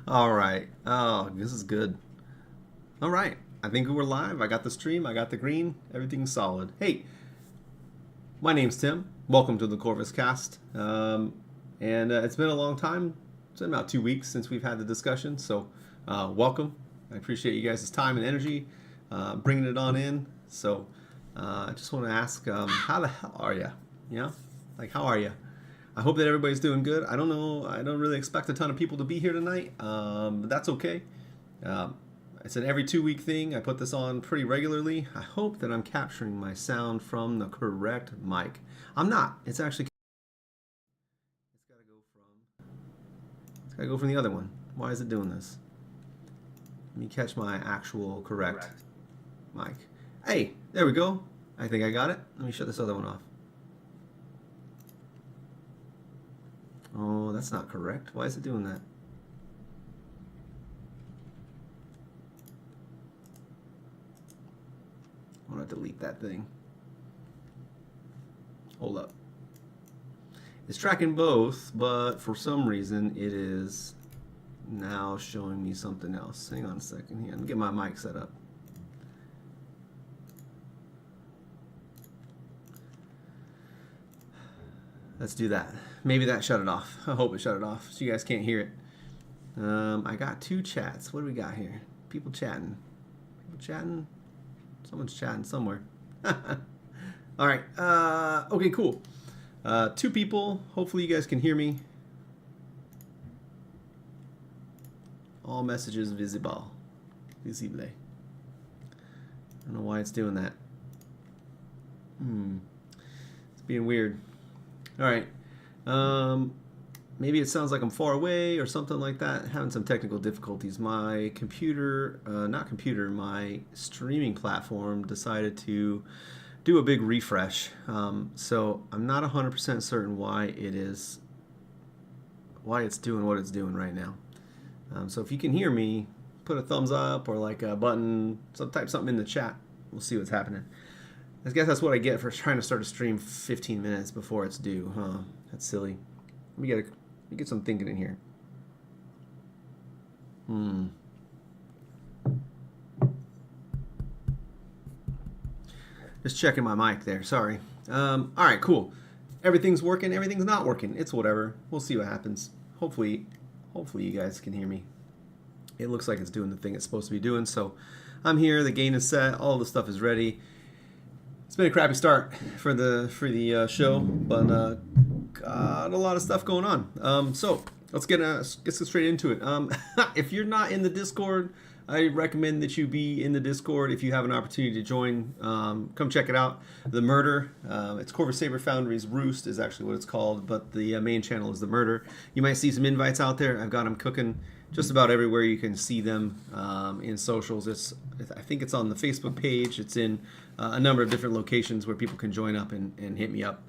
All right. Oh, this is good. All right. I think we're live. I got the stream. I got the green. Everything's solid. Hey, my name's Tim. Welcome to the Corvus Cast. And it's been a long time. It's been about 2 weeks since we've had the discussion. So, welcome. I appreciate you guys' time and energy, bringing it on in. So, I just want to ask, how the hell are you? You know, like, how are you? I hope that everybody's doing good. I don't know. I don't really expect a ton of people to be here tonight, but that's okay. Um, it's an every 2 week thing. I put this on pretty regularly. I hope that I'm capturing my sound from the correct mic. I'm not. It's got to go from. It's got to go from the other one. Why is it doing this? Let me catch my actual correct mic. Hey, there we go. I think I got it. Let me shut this other one off. Oh, that's not correct. Why is it doing that? I want to delete that thing. Hold up. It's tracking both, but for some reason it is now showing me something else. Hang on a second here. Let me get my mic set up. Let's do that. Maybe that shut it off. I hope it shut it off so you guys can't hear it. I got two chats. What do we got here? People chatting. People chatting? Someone's chatting somewhere. All right. Okay, cool. Two people. Hopefully you guys can hear me. All messages visible. Visible. I don't know why it's doing that. It's being weird. All right. Maybe it sounds like I'm far away or something like that. Having some technical difficulties. My computer, my streaming platform decided to do a big refresh. So I'm not 100% certain why it's doing what it's doing right now. So if you can hear me, put a thumbs up or like a button, type something in the chat. We'll see what's happening. I guess that's what I get for trying to start a stream 15 minutes before it's due, huh? That's silly. Let me get some thinking in here. Just checking my mic there. Sorry. All right, cool. Everything's working. Everything's not working. It's whatever. We'll see what happens. Hopefully you guys can hear me. It looks like it's doing the thing it's supposed to be doing. So I'm here. The gain is set. All the stuff is ready. It's been a crappy start for the show, but got a lot of stuff going on. So let's get straight into it. If you're not in the Discord, I recommend that you be in the Discord. If you have an opportunity to join, come check it out. The Murder, it's Corvus Saber Foundry's Roost is actually what it's called, but the main channel is the Murder. You might see some invites out there. I've got them cooking just about everywhere you can see them in socials. I think it's on the Facebook page. It's in a number of different locations where people can join up and hit me up.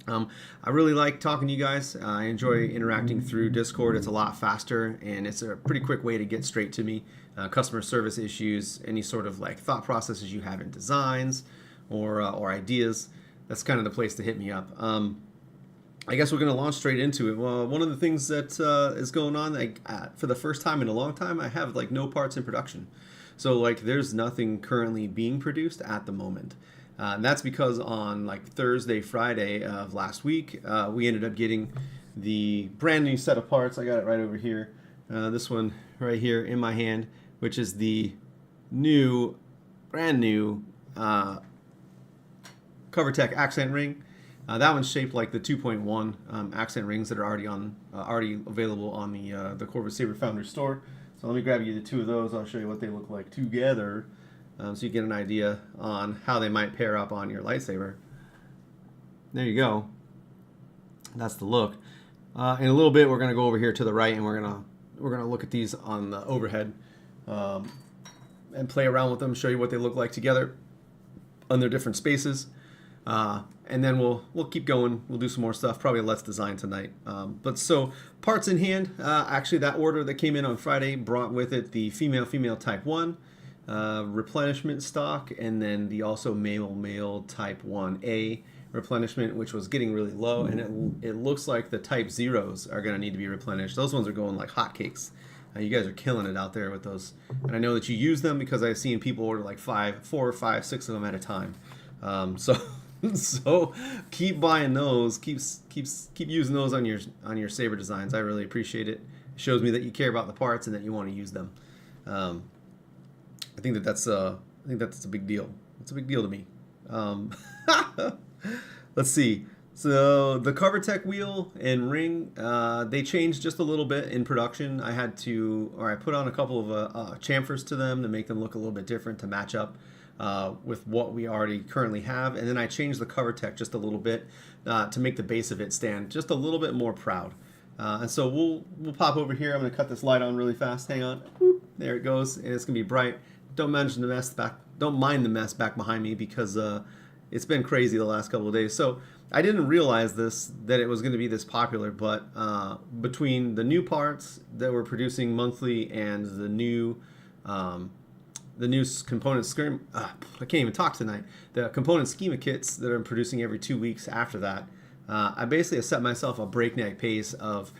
I really like talking to you guys. I enjoy interacting through Discord. It's a lot faster, and it's a pretty quick way to get straight to me. Customer service issues, any sort of like thought processes you have in designs or ideas. That's kind of the place to hit me up. I guess we're going to launch straight into it. Well, one of the things that is going on, like for the first time in a long time, I have like no parts in production. So like there's nothing currently being produced at the moment. And that's because on like Thursday, Friday of last week, we ended up getting the brand new set of parts. I got it right over here. This one right here in my hand, which is the brand new CoverTech accent ring. That one's shaped like the 2.1 accent rings that are already available on the Corvus Saber Foundry store. So let me grab you the two of those. I'll show you what they look like together, so you get an idea on how they might pair up on your lightsaber. There you go. That's the look. In a little bit, we're going to go over here to the right, and we're gonna look at these on the overhead and play around with them, show you what they look like together on their different spaces. And then we'll keep going. We'll do some more stuff, probably Let's Design tonight. But so parts in hand. Actually, that order that came in on Friday brought with it the female Type 1 replenishment stock, and then the also male Type 1A replenishment, which was getting really low, and it looks like the Type Zeros are going to need to be replenished. Those ones are going like hotcakes. You guys are killing it out there with those, and I know that you use them because I've seen people order like 4 or 5, 6 of them at a time. So keep buying those, keep using those on your Saber designs. I really appreciate it. It shows me that you care about the parts and that you want to use them. I think that's a big deal. It's a big deal to me. Let's see. So the CoverTech wheel and ring, they changed just a little bit in production. I put on a couple of chamfers to them to make them look a little bit different to match up with what we already currently have. And then I changed the CoverTech just a little bit to make the base of it stand just a little bit more proud. And so we'll pop over here. I'm going to cut this light on really fast. Hang on. Whoop, there it goes. And it's going to be bright. Don't mind the mess back behind me because it's been crazy the last couple of days. So I didn't realize that it was going to be this popular, but between the new parts that we're producing monthly and the new component schema, I can't even talk tonight. The component schema kits that I'm producing every 2 weeks after that, I basically have set myself a breakneck pace of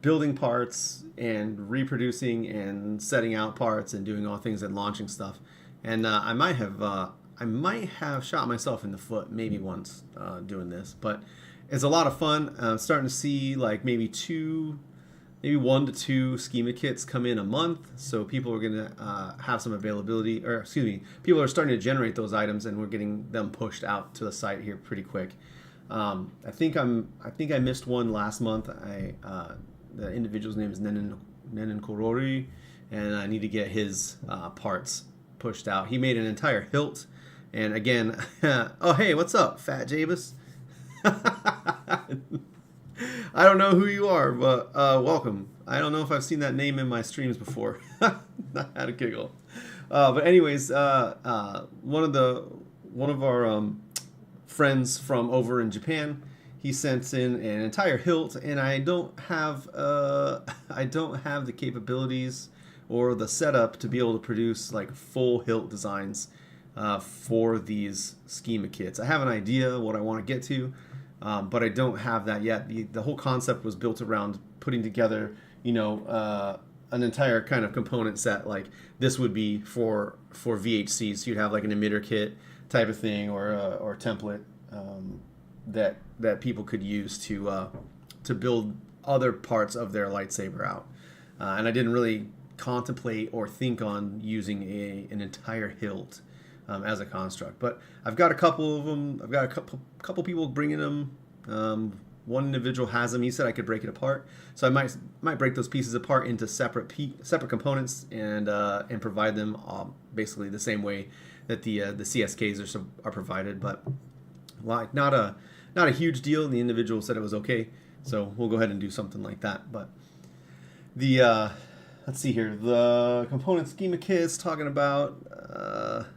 building parts and reproducing and setting out parts and doing all things and launching stuff. And I might have shot myself in the foot maybe once doing this, but it's a lot of fun. I'm starting to see like maybe 1 to 2 schema kits come in a month, so people are going to have some availability, or excuse me, people are starting to generate those items, and we're getting them pushed out to the site here pretty quick. I think I missed one last month. The individual's name is Nenin Korori, and I need to get his parts pushed out. He made an entire hilt, and again, oh hey, what's up, Fat Jabus? I don't know who you are, but welcome. I don't know if I've seen that name in my streams before. I had a giggle. But anyways, one of our friends from over in Japan, he sent in an entire hilt, and I don't have the capabilities or the setup to be able to produce like full hilt designs for these schema kits. I have an idea what I want to get to. But I don't have that yet. The whole concept was built around putting together, an entire kind of component set. Like this would be for VHC, so you'd have like an emitter kit type of thing, or template that people could use to build other parts of their lightsaber out. And I didn't really contemplate or think on using an entire hilt as a construct, but I've got a couple of them. I've got a couple people bringing them. One individual has them. He said I could break it apart, so I might break those pieces apart into separate components and provide them basically the same way that the CSKs are provided. But like not a huge deal. And the individual said it was okay, so we'll go ahead and do something like that. But the let's see here, the component schema kits talking about.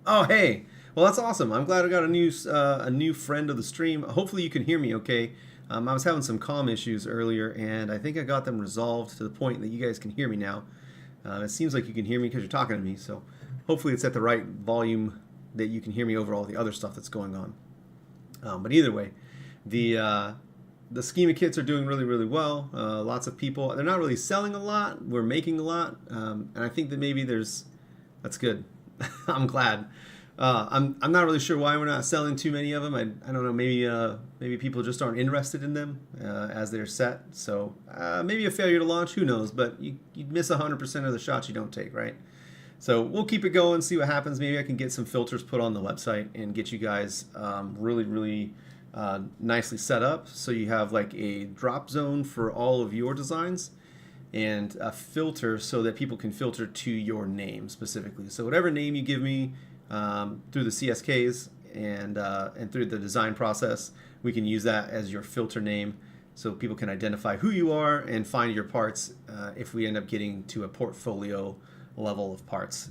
Oh, hey. Well, that's awesome. I'm glad I got a new friend of the stream. Hopefully you can hear me okay. I was having some comm issues earlier, and I think I got them resolved to the point that you guys can hear me now. It seems like you can hear me because you're talking to me, so hopefully it's at the right volume that you can hear me over all the other stuff that's going on. But either way, the schema kits are doing really, really well. Lots of people. They're not really selling a lot. We're making a lot, and I think that maybe that's good. I'm glad. I'm not really sure why we're not selling too many of them. I don't know. Maybe people just aren't interested in them as they're set. So maybe a failure to launch. Who knows? But you miss 100% of the shots you don't take, right? So we'll keep it going. See what happens. Maybe I can get some filters put on the website and get you guys really, really nicely set up. So you have like a drop zone for all of your designs, and a filter so that people can filter to your name specifically. So whatever name you give me through the CSKs and through the design process, we can use that as your filter name so people can identify who you are and find your parts if we end up getting to a portfolio level of parts.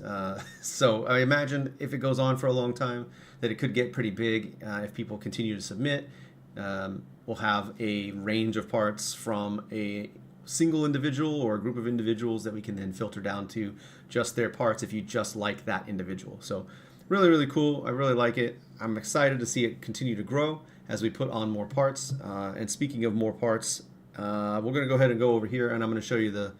So I imagine if it goes on for a long time that it could get pretty big if people continue to submit. We'll have a range of parts from a single individual or a group of individuals that we can then filter down to just their parts if you just like that individual. So Really, really cool. I really like it. I'm excited to see it continue to grow as we put on more parts. And speaking of more parts, we're going to go ahead and go over here, and I'm going to show you the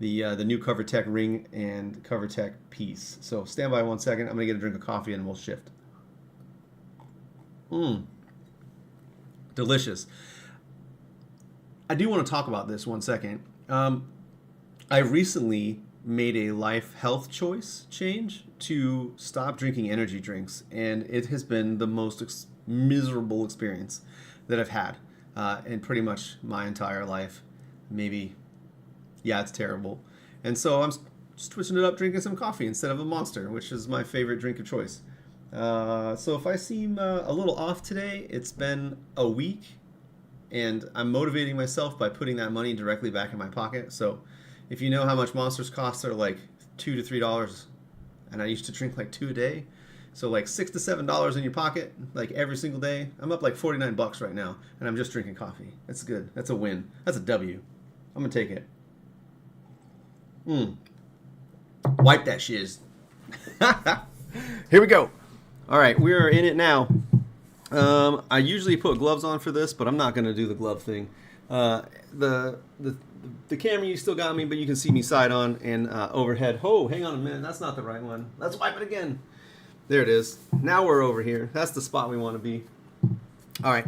new CoverTech ring and CoverTech piece. So stand by 1 second. I'm going to get a drink of coffee and we'll shift. Delicious. I do want to talk about this 1 second. I recently made a life health choice change to stop drinking energy drinks, and it has been the most miserable experience that I've had in pretty much my entire life. Maybe, yeah, it's terrible. And so I'm switching it up, drinking some coffee instead of a Monster, which is my favorite drink of choice. So if I seem a little off today, it's been a week, and I'm motivating myself by putting that money directly back in my pocket. So if you know how much Monsters cost, they're like $2 to $3, and I used to drink like 2 a day. So like $6 to $7 in your pocket, like every single day. I'm up like $49 right now, and I'm just drinking coffee. That's good. That's a win. That's a W. I'm gonna take it. Wipe that shiz. Here we go. All right, we are in it now. I usually put gloves on for this, but I'm not gonna do the glove thing. The camera, you still got me, but you can see me side on and overhead. Oh, hang on a minute. That's not the right one. Let's wipe it again. There it is. Now we're over here. That's the spot we want to be. All right.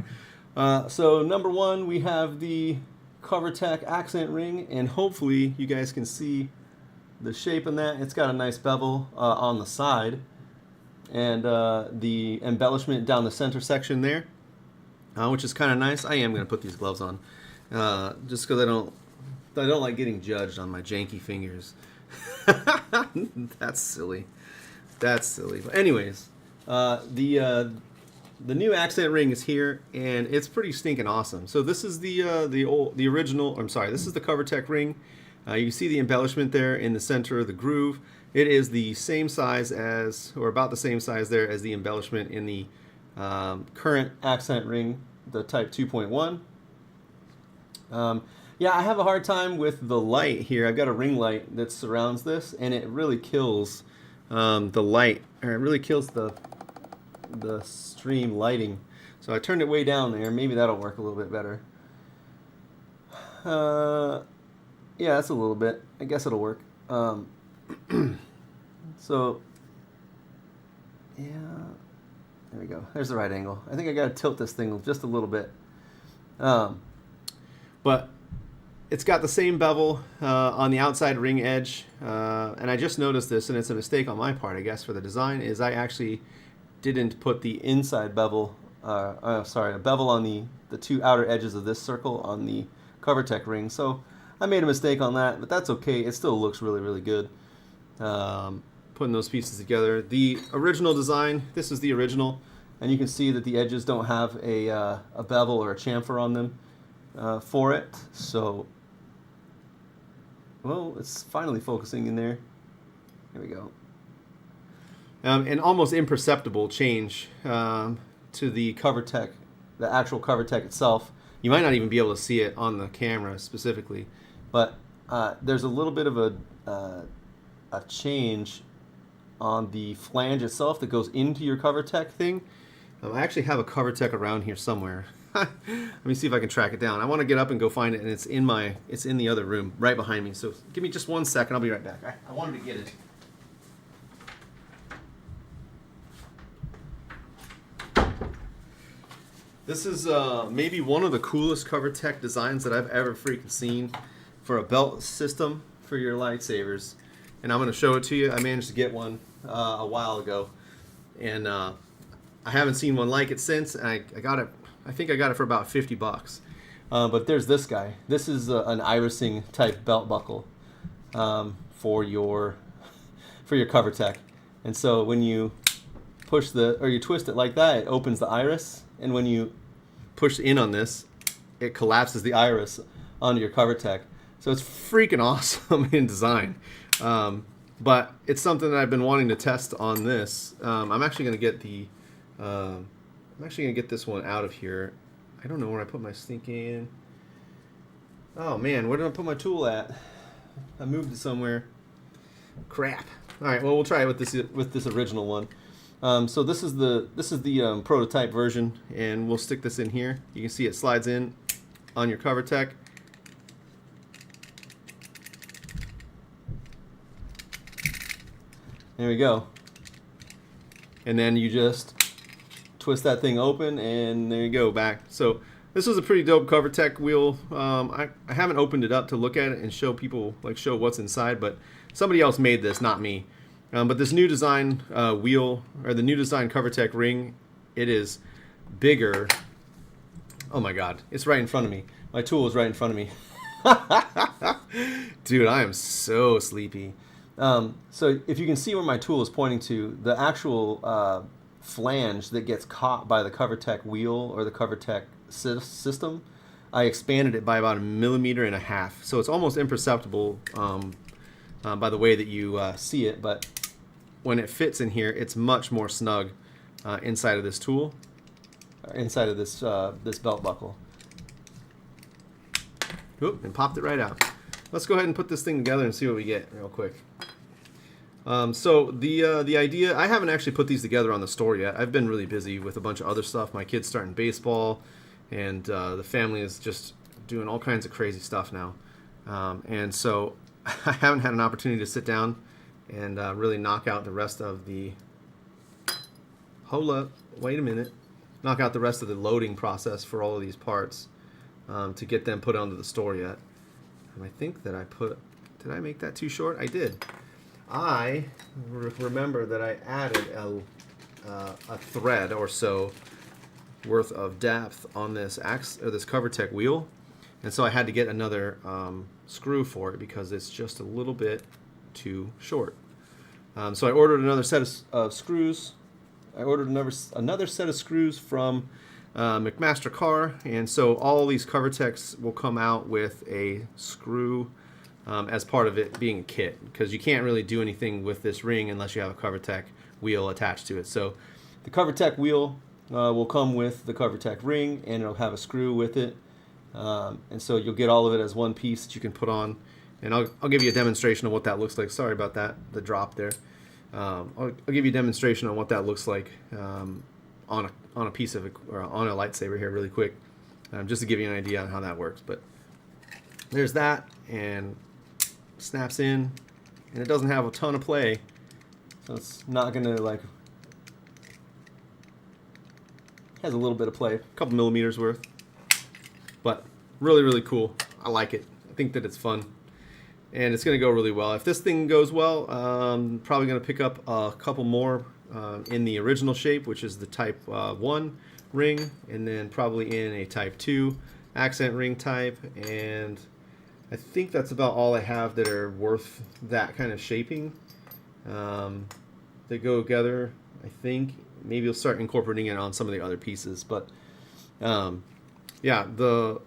So number one, we have the CoverTech accent ring, and hopefully you guys can see the shape in that. It's got a nice bevel on the side, and the embellishment down the center section there, which is kind of nice. I am going to put these gloves on just because I don't like getting judged on my janky fingers. That's silly. That's silly. But anyways, the new accent ring is here, and it's pretty stinking awesome. So this is the original. I'm sorry. This is the CoverTech ring. You can see the embellishment there in the center of the groove. It is the same size as, or about the same size there as the embellishment in the current accent ring, the Type 2.1. Yeah, I have a hard time with the light here. I've got a ring light that surrounds this, and it really kills the light, or it really kills the stream lighting. So I turned it way down there. Maybe that'll work a little bit better. Yeah, that's a little bit. I guess it'll work. So, yeah, there we go. There's the right angle. I think I got to tilt this thing just a little bit. But it's got the same bevel on the outside ring edge, and I just noticed this, and it's a mistake on my part, I guess, for the design, is I actually didn't put the inside bevel, a bevel on the two outer edges of this circle on the CoverTech ring. So I made a mistake on that, but that's okay. It still looks really, really good. Putting those pieces together. The original design, this is the original, and you can see that the edges don't have a bevel or a chamfer on them for it. So, well, it's finally focusing in there. There we go. An almost imperceptible change to the CoverTech, the actual CoverTech itself. You might not even be able to see it on the camera specifically, but there's a little bit of a change on the flange itself that goes into your CoverTech thing. I actually have a CoverTech around here somewhere. Let me see if I can track it down. I want to get up and go find it, and it's in the other room right behind me. So give me just 1 second. I'll be right back. I wanted to get it. This is maybe one of the coolest CoverTech designs that I've ever freaking seen for a belt system for your lightsabers. And I'm going to show it to you. I managed to get one a while ago, and I haven't seen one like it since. And I got it. I think I got it for about $50. But there's this guy. This is an irising type belt buckle for your CoverTech. And so when you push you twist it like that, it opens the iris. And when you push in on this, it collapses the iris onto your CoverTech. So it's freaking awesome in design. But it's something that I've been wanting to test on this. I'm actually going to get this one out of here. I don't know where I put my stinking. Oh man, where did I put my tool at? I moved it somewhere. Crap. All right, well we'll try it with this original one. So this is the prototype version, and we'll stick this in here. You can see it slides in on your CoverTech. There we go. And then you just twist that thing open, and there you go, back. So this was a pretty dope CoverTech wheel. I haven't opened it up to look at it and show people, like show what's inside, but somebody else made this, not me. But this new design wheel, or the new design CoverTech ring, it is bigger. Oh my God, it's right in front of me. My tool is right in front of me. Dude, I am so sleepy. So if you can see where my tool is pointing to, the actual flange that gets caught by the CoverTech wheel or the CoverTech system, I expanded it by about 1.5 millimeters. So it's almost imperceptible by the way that you see it, but when it fits in here, it's much more snug inside of this tool, inside of this this belt buckle. Oop, and popped it right out. Let's go ahead and put this thing together and see what we get real quick. So the idea, I haven't actually put these together on the store yet. I've been really busy with a bunch of other stuff. My kid's starting baseball, and the family is just doing all kinds of crazy stuff now. And so I haven't had an opportunity to sit down and really knock out the rest of the, hold up, wait a minute, knock out the rest of the loading process for all of these parts to get them put onto the store yet. And I think that did I make that too short? I did. I remember that I added a thread or so worth of depth on this this CoverTech wheel, and so I had to get another screw for it because it's just a little bit too short. So I ordered another set of screws. I ordered another set of screws from McMaster Carr, and so all these CoverTechs will come out with a screw as part of it being a kit, because you can't really do anything with this ring unless you have a CoverTech wheel attached to it. So the CoverTech wheel will come with the CoverTech ring, and it'll have a screw with it, and so you'll get all of it as one piece that you can put on. And I'll give you a demonstration of what that looks like. Sorry about that, the drop there. I'll give you a demonstration on what that looks like on a piece of or on a lightsaber here really quick, just to give you an idea on how that works. But there's that, and snaps in, and it doesn't have a ton of play, so it's not gonna like, has a little bit of play, a couple millimeters worth, but really cool. I like it. I think that it's fun, and it's gonna go really well. If this thing goes well, probably gonna pick up a couple more in the original shape, which is the Type 1 ring, and then probably in a Type 2 accent ring type, and I think that's about all I have that are worth that kind of shaping. They go together, I think. Maybe you'll start incorporating it on some of the other pieces, but yeah, the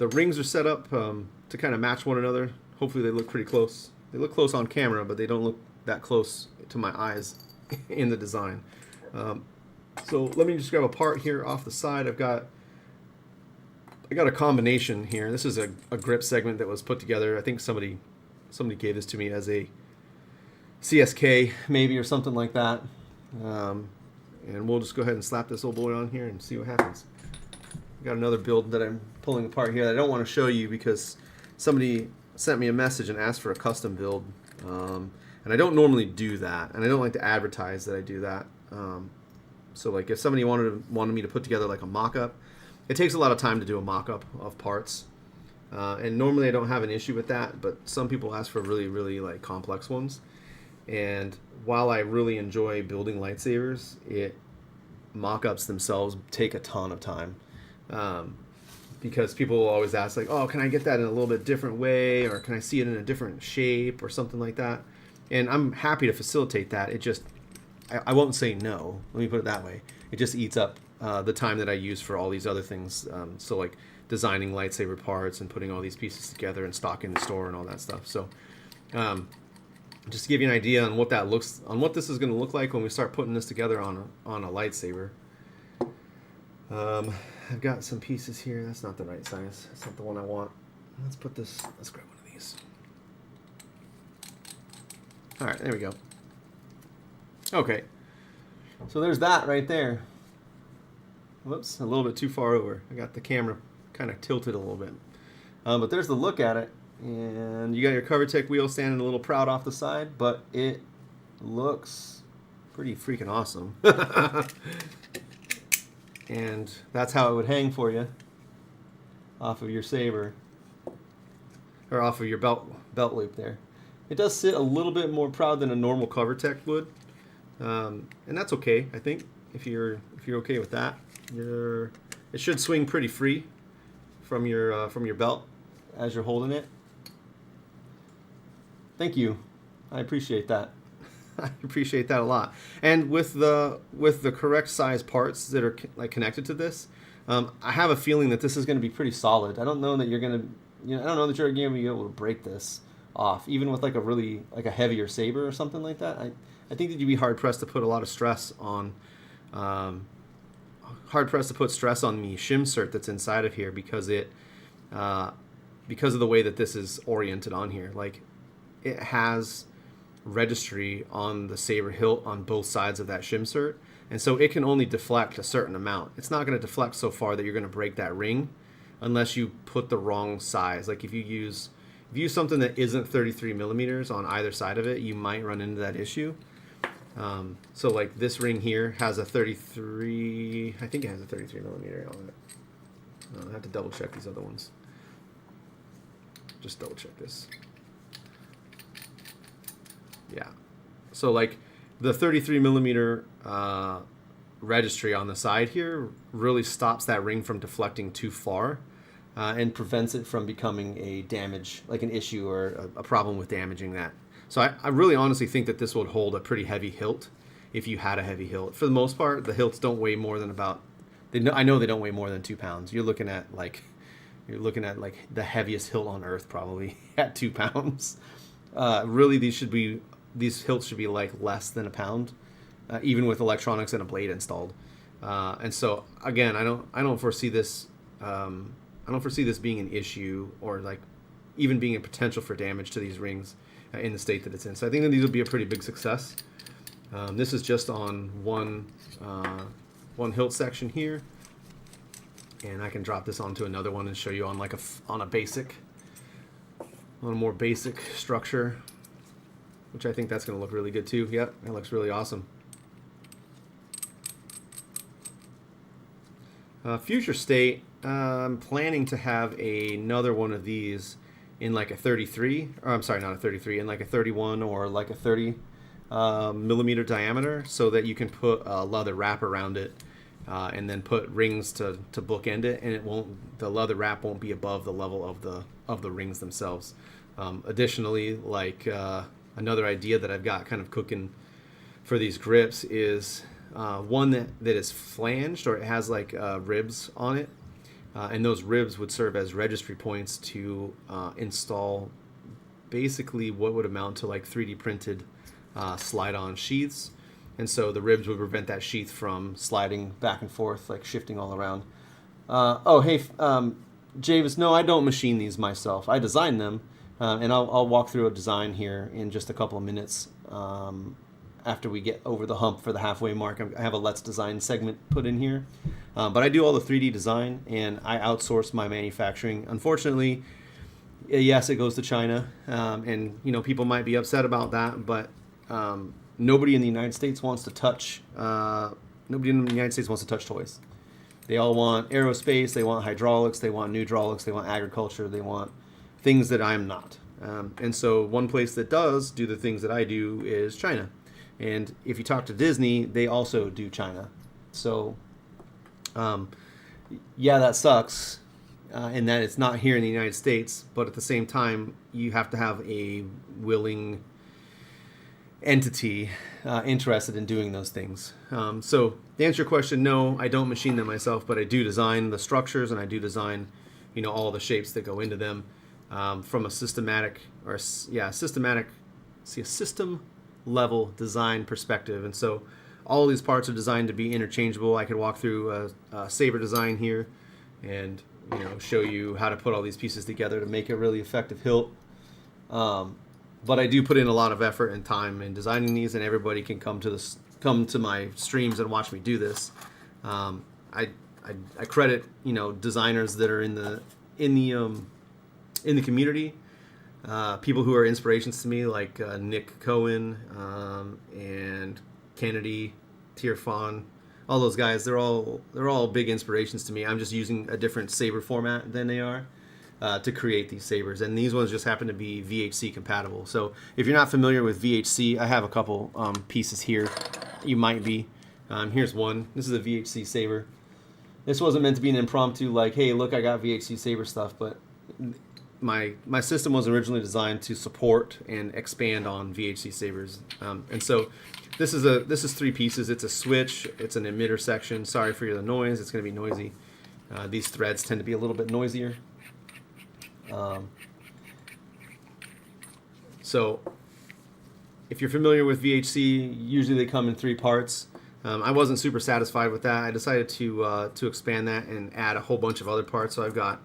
rings are set up to kind of match one another. Hopefully they look pretty close. They look close on camera, but they don't look that close to my eyes in the design. So let me just grab a part here off the side. I got a combination here. This is a grip segment that was put together. I think somebody gave this to me as a CSK maybe or something like that. And we'll just go ahead and slap this old boy on here and see what happens. Got another build that I'm pulling apart here that I don't want to show you because somebody sent me a message and asked for a custom build. And I don't normally do that, and I don't like to advertise that I do that. So like if somebody wanted me to put together like a mock-up, it takes a lot of time to do a mock-up of parts, and normally I don't have an issue with that, but some people ask for really like complex ones. And while I really enjoy building lightsabers, mock-ups themselves take a ton of time, because people will always ask like, oh, can I get that in a little bit different way, or can I see it in a different shape or something like that? And I'm happy to facilitate that. It just, I won't say no, let me put it that way. It just eats up the time that I use for all these other things. So like designing lightsaber parts and putting all these pieces together and stocking the store and all that stuff. So just to give you an idea on what this is going to look like when we start putting this together on a lightsaber. I've got some pieces here. That's not the right size. That's not the one I want. Let's grab one of these. All right, there we go. Okay, So there's that right there. Whoops, a little bit too far over. I got the camera kind of tilted a little bit. But there's the look at it. And you got your CoverTech wheel standing a little proud off the side, but it looks pretty freaking awesome. And that's how it would hang for you off of your Saber, or off of your belt loop there. It does sit a little bit more proud than a normal CoverTech would, and that's okay. I think if you're okay with that, it should swing pretty free from your belt as you're holding it. Thank you, I appreciate that. I appreciate that a lot. And with the correct size parts that are like connected to this, I have a feeling that this is going to be pretty solid. I don't know that you're going to, I don't know that you're going to be able to break this off, even with like a heavier Saber or something like that. I think that you'd be hard pressed to put a lot of stress on, hard pressed to put stress on the shim cert that's inside of here because because of the way that this is oriented on here. Like, it has registry on the Saber hilt on both sides of that shim cert, and so it can only deflect a certain amount. It's not going to deflect so far that you're going to break that ring unless you put the wrong size. Like if you use something that isn't 33 millimeters on either side of it, you might run into that issue. So like this ring here has a 33, I think it has a 33 millimeter on it. I have to double check these other ones. Just double check this. Yeah, so like the 33 millimeter registry on the side here really stops that ring from deflecting too far and prevents it from becoming a damage, like an issue or a problem with damaging that. So I really honestly think that this would hold a pretty heavy hilt if you had a heavy hilt. For the most part, the hilts don't weigh more than about, I know they don't weigh more than 2 pounds. You're looking at like the heaviest hilt on earth probably at 2 pounds. Really, these hilts should be like less than a pound, even with electronics and a blade installed. And so again, I don't foresee this. I don't foresee this being an issue or like even being a potential for damage to these rings in the state that it's in. So I think that these will be a pretty big success. This is just on one hilt section here, and I can drop this onto another one and show you on on a more basic structure, which I think that's going to look really good too. Yep, it looks really awesome. Future state, I'm planning to have another one of these in like a 33, or I'm sorry, not a 33, in like a 31 or like a 30 millimeter diameter, so that you can put a leather wrap around it and then put rings to bookend it, and the leather wrap won't be above the level of the rings themselves. Additionally, like another idea that I've got kind of cooking for these grips is one that is flanged, or it has like ribs on it, and those ribs would serve as registry points to install basically what would amount to like 3D printed slide-on sheaths. And so the ribs would prevent that sheath from sliding back and forth, like shifting all around. Oh, hey, Javis, no, I don't machine these myself. I design them, and I'll walk through a design here in just a couple of minutes after we get over the hump for the halfway mark. I have a Let's Design segment put in here. But I do all the 3D design, and I outsource my manufacturing. Unfortunately, yes, it goes to China, and people might be upset about that, but nobody in the United States wants to touch. Nobody in the United States wants to touch toys. They all want aerospace. They want hydraulics. They want nudraulics. They want agriculture. They want things that I'm not. And so one place that does do the things that I do is China. And if you talk to Disney, they also do China. So, yeah, that sucks. In that it's not here in the United States, but at the same time, you have to have a willing entity interested in doing those things. So to answer your question, no, I don't machine them myself, but I do design the structures, and I do design, all the shapes that go into them from a system level design perspective. And so all these parts are designed to be interchangeable. I could walk through a Saber design here and show you how to put all these pieces together to make a really effective hilt. But I do put in a lot of effort and time in designing these, and everybody can come to come to my streams and watch me do this. I credit designers that are in the community, people who are inspirations to me, like Nick Cohen and Kennedy, Tierfon, all those guys. They're all big inspirations to me. I'm just using a different saber format than they are to create these sabers, and these ones just happen to be VHC compatible. So if you're not familiar with VHC, I have a couple pieces here. You might be. Here's one. This is a VHC saber. This wasn't meant to be an impromptu, like, hey, look, I got VHC saber stuff, but my system was originally designed to support and expand on VHC sabers, and so this is 3 pieces. It's a switch, it's an emitter section. Sorry for the noise; it's going to be noisy. These threads tend to be a little bit noisier. So if you're familiar with VHC, usually they come in 3 parts. I wasn't super satisfied with that. I decided to expand that and add a whole bunch of other parts. So I've got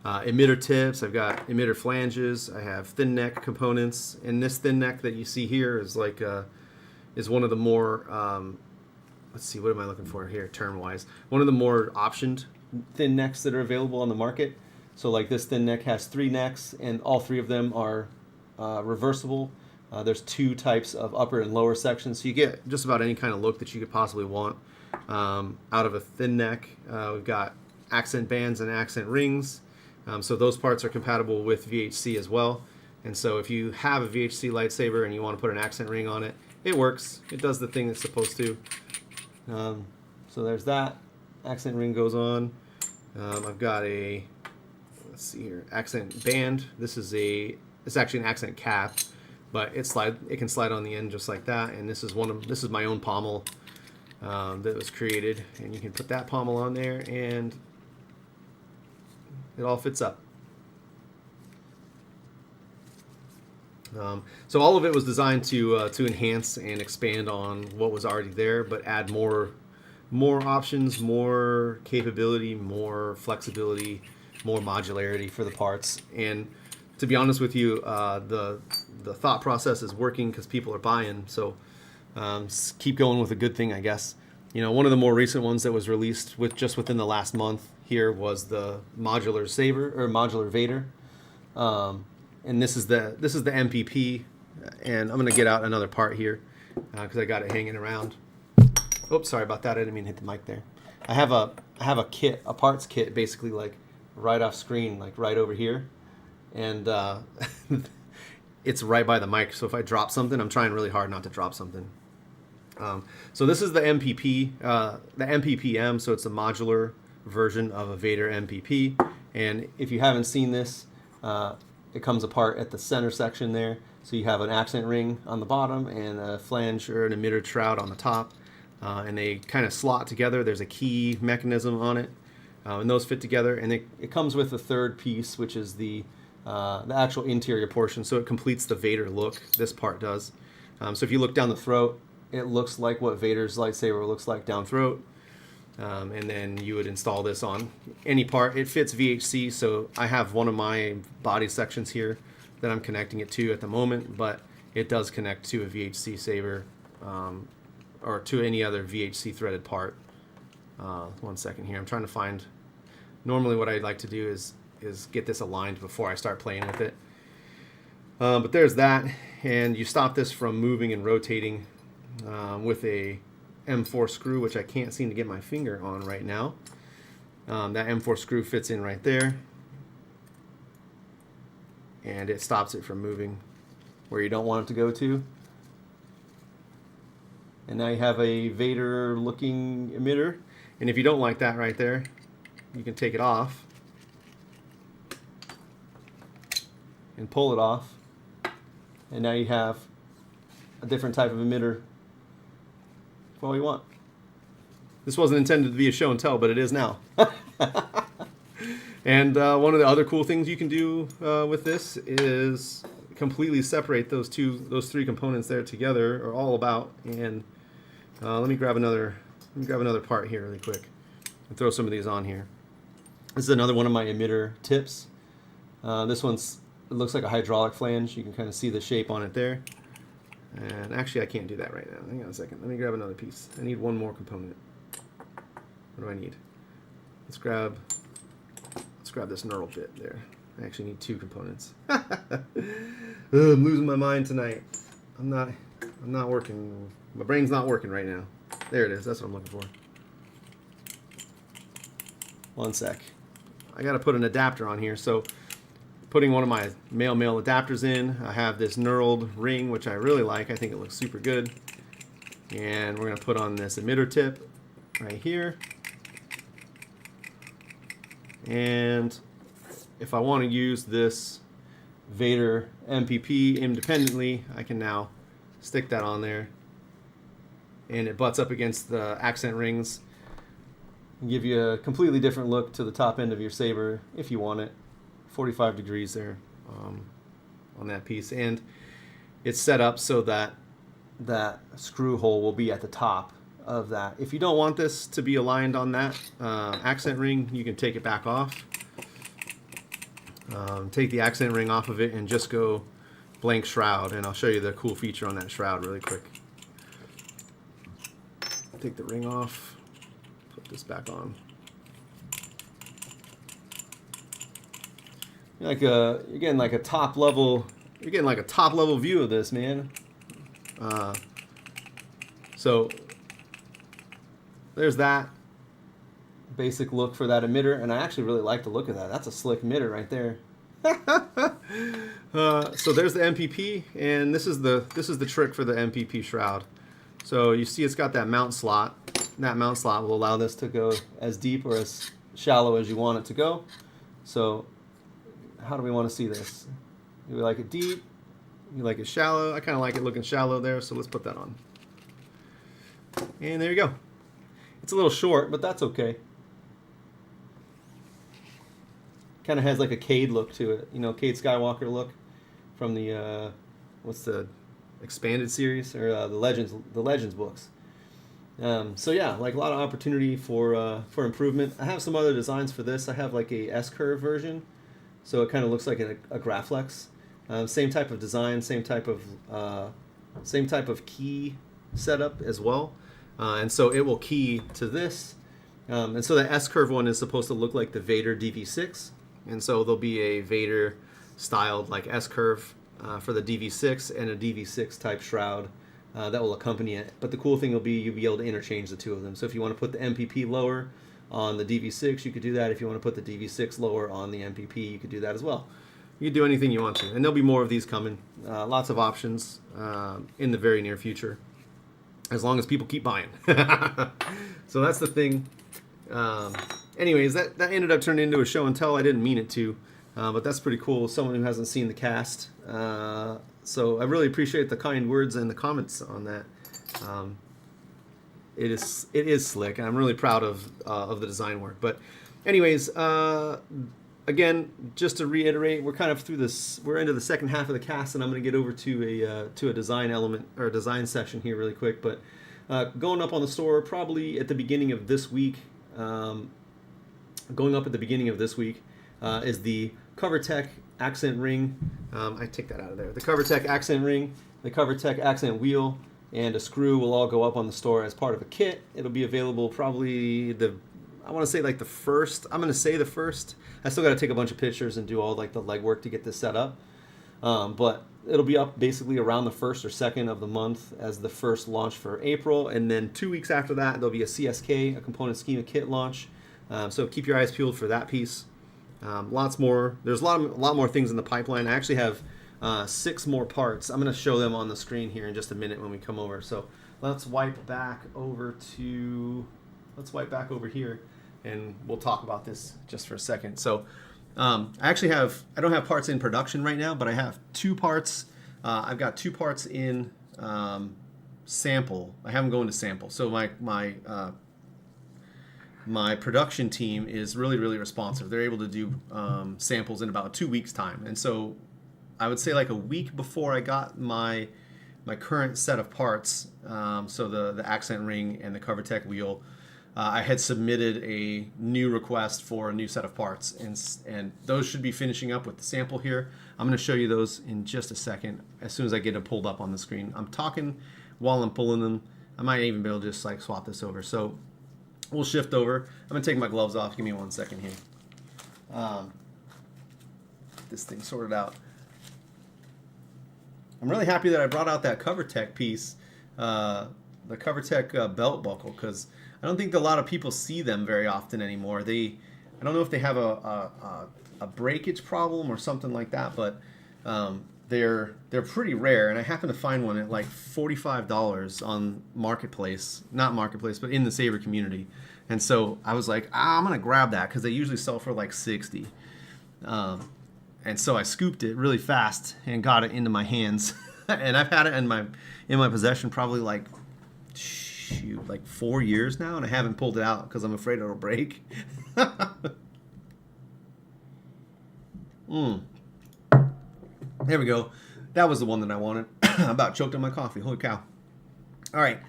emitter tips, I've got emitter flanges, I have thin neck components, and this thin neck that you see here is like is one of the more let's see, what am I looking for here term wise? One of the more optioned thin necks that are available on the market. So like this thin neck has 3 necks, and all 3 of them are reversible. There's 2 types of upper and lower sections, so you get just about any kind of look that you could possibly want out of a thin neck. We've got accent bands and accent rings, so those parts are compatible with VHC as well. And so if you have a VHC lightsaber and you want to put an accent ring on it, it works. It does the thing it's supposed to. So there's that. Accent ring goes on. I've got a, let's see here, accent band. It's actually an accent cap, but it can slide on the end just like that. And this is my own pommel that was created, and you can put that pommel on there, and it all fits up. So all of it was designed to enhance and expand on what was already there, but add more options, more capability, more flexibility, more modularity for the parts. And to be honest with you, the thought process is working because people are buying. So keep going with a good thing, I guess. One of the more recent ones that was released within the last month here was the modular Saber or modular Vader. And this is the MPP, and I'm gonna get out another part here because I got it hanging around. Oops, sorry about that. I didn't mean to hit the mic there. I have a kit, a parts kit, basically like right off screen, like right over here, and it's right by the mic. So if I drop something, I'm trying really hard not to drop something. So this is the MPP, the MPPM. So it's a modular version of a Vader MPP, and if you haven't seen this. It comes apart at the center section there. So you have an accent ring on the bottom and a flange or an emitter shroud on the top. And they kind of slot together. There's a key mechanism on it. And those fit together. And it comes with a third piece, which is the actual interior portion. So it completes the Vader look. This part does. So if you look down the throat, it looks like what Vader's lightsaber looks like down throat. And then you would install this on any part. It fits VHC, so I have one of my body sections here that I'm connecting it to at the moment, but it does connect to a VHC saber or to any other VHC threaded part. 1 second here. I'm trying to find... Normally what I'd like to do is get this aligned before I start playing with it. But there's that, and you stop this from moving and rotating with a M4 screw, which I can't seem to get my finger on right now. That M4 screw fits in right there, and it stops it from moving where you don't want it to go to. And now you have a Vader looking emitter, and if you don't like that right there, you can take it off and pull it off, and now you have a different type of emitter for all you want. This wasn't intended to be a show and tell, but it is now. And one of the other cool things you can do with this is completely separate those 3 components there together, or all about. And let me grab another part here really quick and throw some of these on here. This is another one of my emitter tips. This it looks like a hydraulic flange. You can kind of see the shape on it there. And actually, I can't do that right now. Hang on a second. Let me grab another piece. I need one more component. What do I need? Let's grab this knurled bit there. I actually need 2 components. I'm losing my mind tonight. I'm not working. My brain's not working right now. There it is. That's what I'm looking for. One sec. I got to put an adapter on here. So putting one of my male adapters in. I have this knurled ring, which I really like. I think it looks super good. And we're going to put on this emitter tip right here. And if I want to use this Vader MPP independently, I can now stick that on there. And it butts up against the accent rings. Give you a completely different look to the top end of your Saber if you want it. 45 degrees there on that piece. And it's set up so that that screw hole will be at the top of that. If you don't want this to be aligned on that accent ring, you can take it back off. Take the accent ring off of it and just go blank shroud. And I'll show you the cool feature on that shroud really quick. Take the ring off. Put this back on. You're getting like a top level. You're getting like a top level view of this, man. So there's that basic look for that emitter, and I actually really like the look of that. That's a slick emitter right there. So there's the MPP, and this is the trick for the MPP shroud. So you see it's got that mount slot. That mount slot will allow this to go as deep or as shallow as you want it to go. So how do we want to see this? You like it deep? You like it shallow? I kind of like it looking shallow there, so let's put that on. And there you go. It's a little short, but that's okay. Kind of has like a Cade look to it. You know, Cade Skywalker look from the, what's the expanded series? Or the Legends books. So yeah, like a lot of opportunity for improvement. I have some other designs for this. I have like a S-curve version. So it kind of looks like a Graflex. Same type of design, same type of key setup as well. And so it will key to this. And so the S-curve one is supposed to look like the Vader DV6. And so there'll be a Vader styled like S-curve for the DV6 and a DV6 type shroud that will accompany it. But the cool thing will be you'll be able to interchange the two of them. So if you want to put the MPP lower on the DV6, you could do that. If you want to put the DV6 lower on the MPP, you could do that as well. You can do anything you want to. And there'll be more of these coming. Lots of options in the very near future, as long as people keep buying. So that's the thing. Anyways, that ended up turning into a show and tell. I didn't mean it to, but that's pretty cool. Someone who hasn't seen the cast. So I really appreciate the kind words and the comments on that. It is slick, and I'm really proud of the design work. But anyways, again, just to reiterate, we're kind of through this. We're into the second half of the cast, and I'm going to get over to a design element or a design section here really quick. But going up on the store probably at the beginning of this week. Going up at the beginning of this week is the CoverTech accent ring. I take that out of there. The CoverTech accent ring, the CoverTech accent wheel, and a screw will all go up on the store as part of a kit. It'll be available probably I want to say like the first. I'm going to say the first. I still got to take a bunch of pictures and do all like the legwork to get this set up. But it'll be up basically around the 1st or 2nd of the month as the first launch for April. And then 2 weeks after that, there'll be a CSK, a component schema kit launch. So keep your eyes peeled for that piece. Lots more. There's a lot more things in the pipeline. I actually have 6 more parts. I'm going to show them on the screen here in just a minute when we come over. So let's wipe back over here, and we'll talk about this just for a second. So I don't have parts in production right now, but I have 2 parts. I've got 2 parts in sample. I have them going to sample. So my production team is really, really responsive. They're able to do samples in about 2 weeks' time. And so I would say like a week before I got my current set of parts, so the accent ring and the CoverTech wheel, I had submitted a new request for a new set of parts, and those should be finishing up with the sample here. I'm going to show you those in just a second as soon as I get it pulled up on the screen. I'm talking while I'm pulling them. I might even be able to just like swap this over. So we'll shift over. I'm going to take my gloves off. Give me 1 second here. This thing sorted out. I'm really happy that I brought out that CoverTech piece, the CoverTech belt buckle, because I don't think a lot of people see them very often anymore. I don't know if they have a breakage problem or something like that, but they're pretty rare, and I happen to find one at like $45 on Marketplace, not Marketplace, but in the Saber community. And so I was like, I'm gonna grab that because they usually sell for like 60. And so I scooped it really fast and got it into my hands, and I've had it in my possession probably like 4 years now, and I haven't pulled it out because I'm afraid it'll break. There we go. That was the one that I wanted. I about choked on my coffee. Holy cow. All right.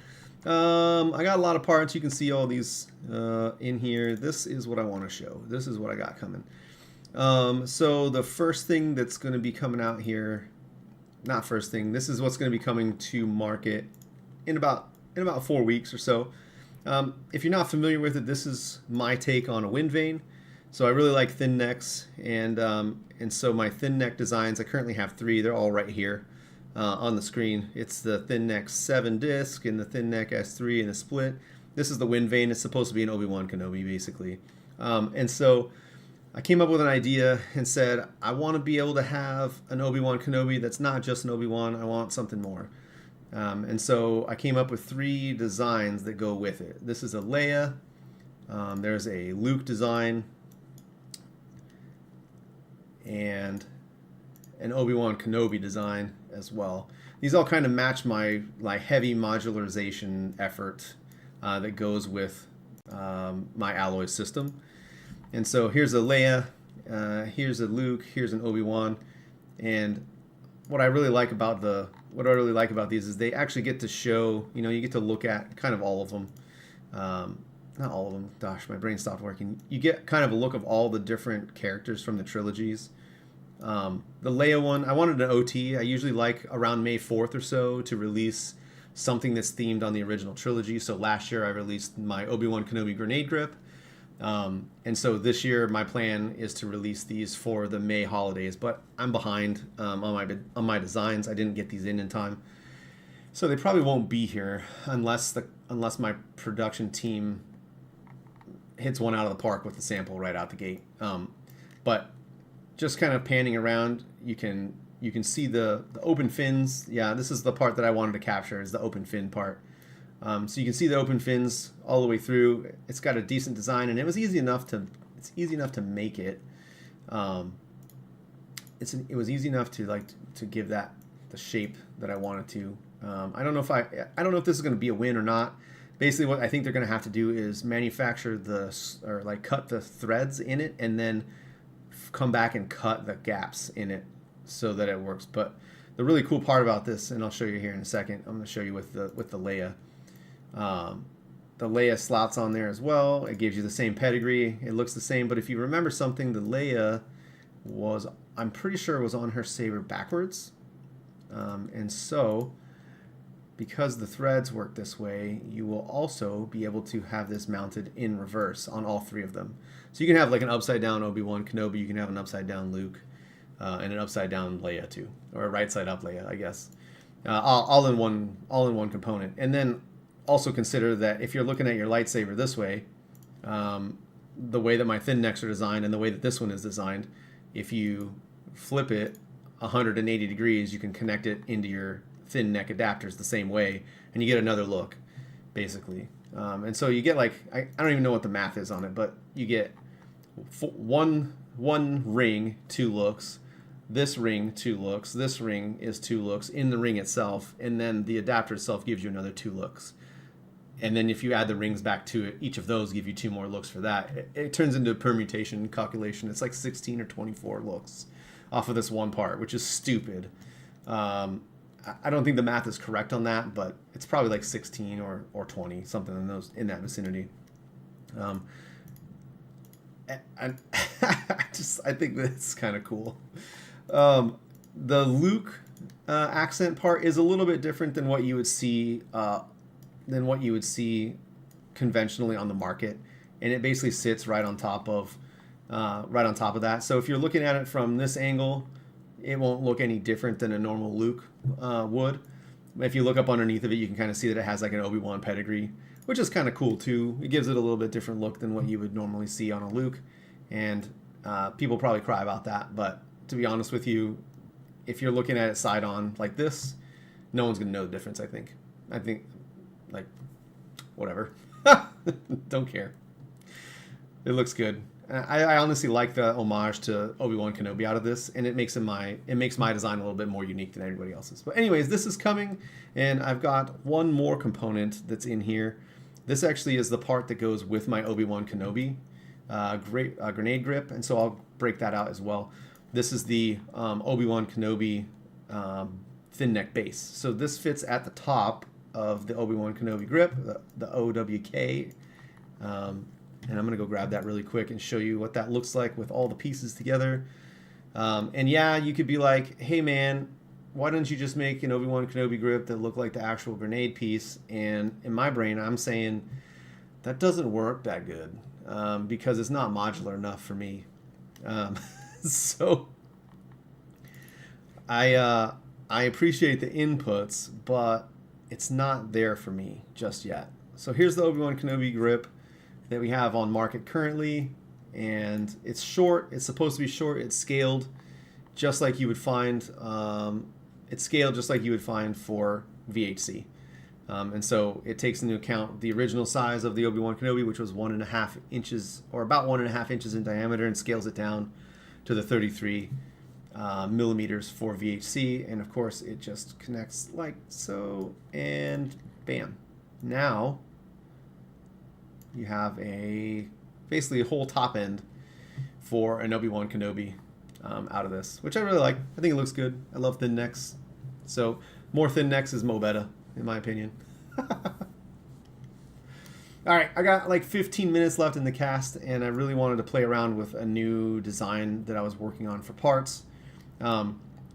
I got a lot of parts. You can see all these in here. This is what I want to show. This is what I got coming. So the first thing that's going to be coming out here, not first thing, this is what's going to be coming to market in about 4 weeks or so. If you're not familiar with it, this is my take on a wind vane. So I really like thin necks, and so my thin neck designs, I currently have 3. They're all right here on the screen. It's the thin neck 7 disc and the thin neck S3 and a split. This is the wind vane. It's supposed to be an Obi-Wan Kenobi, basically. And so I came up with an idea and said, I want to be able to have an Obi-Wan Kenobi that's not just an Obi-Wan. I want something more. And so I came up with 3 designs that go with it. This is a Leia. There's a Luke design, and an Obi-Wan Kenobi design as well. These all kind of match my heavy modularization effort that goes with my alloy system. And so here's a Leia, here's a Luke, here's an Obi-Wan, and what I really like about these is they actually get to show, you get to look at kind of all of them. Not all of them. Gosh, my brain stopped working. You get kind of a look of all the different characters from the trilogies. The Leia one, I wanted an OT. I usually like around May 4th or so to release something that's themed on the original trilogy. So last year I released my Obi-Wan Kenobi grenade grip. And so this year my plan is to release these for the May holidays, but I'm behind on my designs. I didn't get these in time. So they probably won't be here unless my production team hits one out of the park with the sample right out the gate. But just kind of panning around, you can see the open fins. Yeah, this is the part that I wanted to capture, is the open fin part. So you can see the open fins all the way through. It's got a decent design, and it was easy enough to make it. It was easy enough to give that the shape that I wanted to. I don't know if this is going to be a win or not. Basically, what I think they're going to have to do is manufacture cut the threads in it, and then come back and cut the gaps in it so that it works. But the really cool part about this, and I'll show you here in a second, I'm going to show you with the Leia. The Leia slots on there as well. It gives you the same pedigree. It looks the same, but if you remember something, the Leia I'm pretty sure was on her Saber backwards. And so, because the threads work this way, you will also be able to have this mounted in reverse on all 3 of them. So you can have like an upside down Obi-Wan Kenobi, you can have an upside down Luke, and an upside down Leia too, or a right side up Leia, I guess. All in one component. And then also consider that if you're looking at your lightsaber this way, the way that my thin necks are designed and the way that this one is designed, if you flip it 180 degrees, you can connect it into your thin neck adapters the same way, and you get another look, basically. And so you get I don't even know what the math is on it, but you get one ring, 2 looks. This ring, 2 looks. This ring is 2 looks in the ring itself, and then the adapter itself gives you another 2 looks. And then if you add the rings back to it, each of those give you 2 more looks for that. It turns into a permutation calculation. It's like 16 or 24 looks off of this one part, which is stupid. I don't think the math is correct on that, but it's probably like 16 or 20, something in that vicinity. Um, I, I think that's kind of cool. The Luke accent part is a little bit different than what you would see conventionally on the market, and it basically sits right on top of that. So if you're looking at it from this angle, it won't look any different than a normal Luke would. If you look up underneath of it, you can kind of see that it has like an Obi-Wan pedigree, which is kind of cool too. It gives it a little bit different look than what you would normally see on a Luke, and people probably cry about that. But to be honest with you, if you're looking at it side on like this, no one's gonna know the difference. I think, like, whatever. Don't care. It looks good. I honestly like the homage to Obi-Wan Kenobi out of this, and it makes my design a little bit more unique than everybody else's. But anyways, this is coming, and I've got one more component that's in here. This actually is the part that goes with my Obi-Wan Kenobi grenade grip, and so I'll break that out as well. This is the Obi-Wan Kenobi thin neck base. So this fits at the top of the Obi-Wan Kenobi grip, the OWK. And I'm going to go grab that really quick and show you what that looks like with all the pieces together. And yeah, you could be like, hey man, why don't you just make an Obi-Wan Kenobi grip that looked like the actual grenade piece? And in my brain, I'm saying that doesn't work that good because it's not modular enough for me. So I appreciate the inputs, but it's not there for me just yet. So here's the Obi-Wan Kenobi grip that we have on market currently, and it's short. It's supposed to be short. It's scaled just like you would find. It's scaled just like you would find for VHC, and so it takes into account the original size of the Obi-Wan Kenobi, which was 1.5 inches or about 1.5 inches in diameter, and scales it down to the 33 millimeters for VHC, and of course it just connects like so, and bam. Now you have basically a whole top end for an Obi-Wan Kenobi out of this, which I really like. I think it looks good. I love thin necks. So more thin necks is mo better, in my opinion. All right, I got like 15 minutes left in the cast, and I really wanted to play around with a new design that I was working on for parts.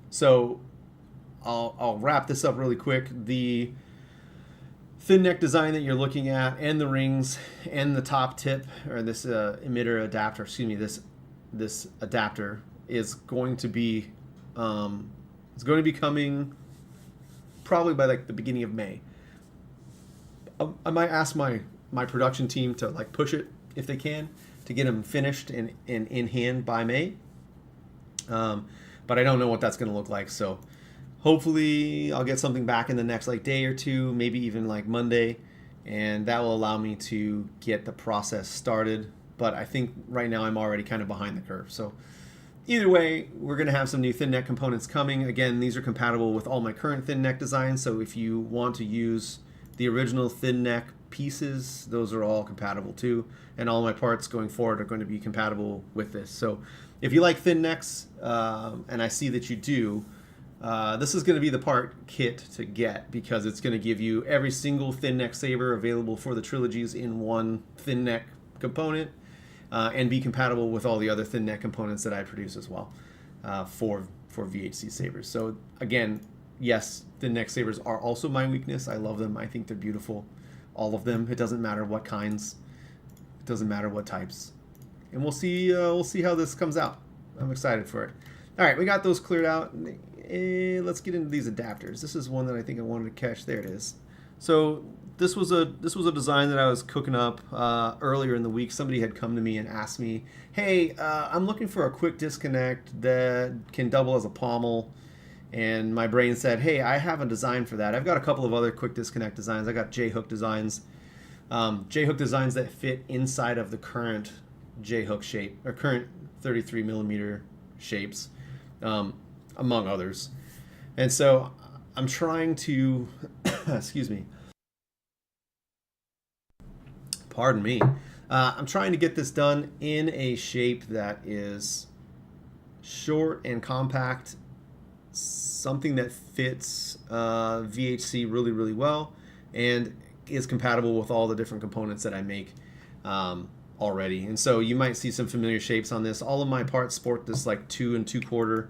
So I'll wrap this up really quick. The thin neck design that you're looking at, and the rings, and the top tip, or this emitter adapter, this adapter is going to be coming probably by like the beginning of May. I might ask my production team to like push it if they can to get them finished and in hand by May. But I don't know what that's going to look like, so hopefully I'll get something back in the next like day or two, maybe even like Monday, and that will allow me to get the process started. But I think right now I'm already kind of behind the curve. So either way, we're going to have some new thin neck components coming. Again, these are compatible with all my current thin neck designs, so if you want to use the original thin neck pieces, those are all compatible too, and all my parts going forward are going to be compatible with this. So if you like thin necks, and I see that you do, this is going to be the part kit to get, because it's going to give you every single thin neck saber available for the trilogies in one thin neck component, and be compatible with all the other thin neck components that I produce as well for VHC sabers. So again, yes, thin neck sabers are also my weakness. I love them. I think they're beautiful, all of them. It doesn't matter what kinds, it doesn't matter what types, and we'll see how this comes out. I'm excited for it. All right, we got those cleared out. Let's get into these adapters. This is one that I think I wanted to catch. There it is. So this was a design that I was cooking up earlier in the week. Somebody had come to me and asked me, hey, I'm looking for a quick disconnect that can double as a pommel. And my brain said, hey, I have a design for that. I've got a couple of other quick disconnect designs. I got J-hook designs. J-hook designs that fit inside of the current J-hook shape, or current 33 millimeter shapes, among others. And so I'm trying to, excuse me, pardon me. I'm trying to get this done in a shape that is short and compact, something that fits VHC really, really well, and is compatible with all the different components that I make. already. And so you might see some familiar shapes on this. All of my parts sport this like 2 2/4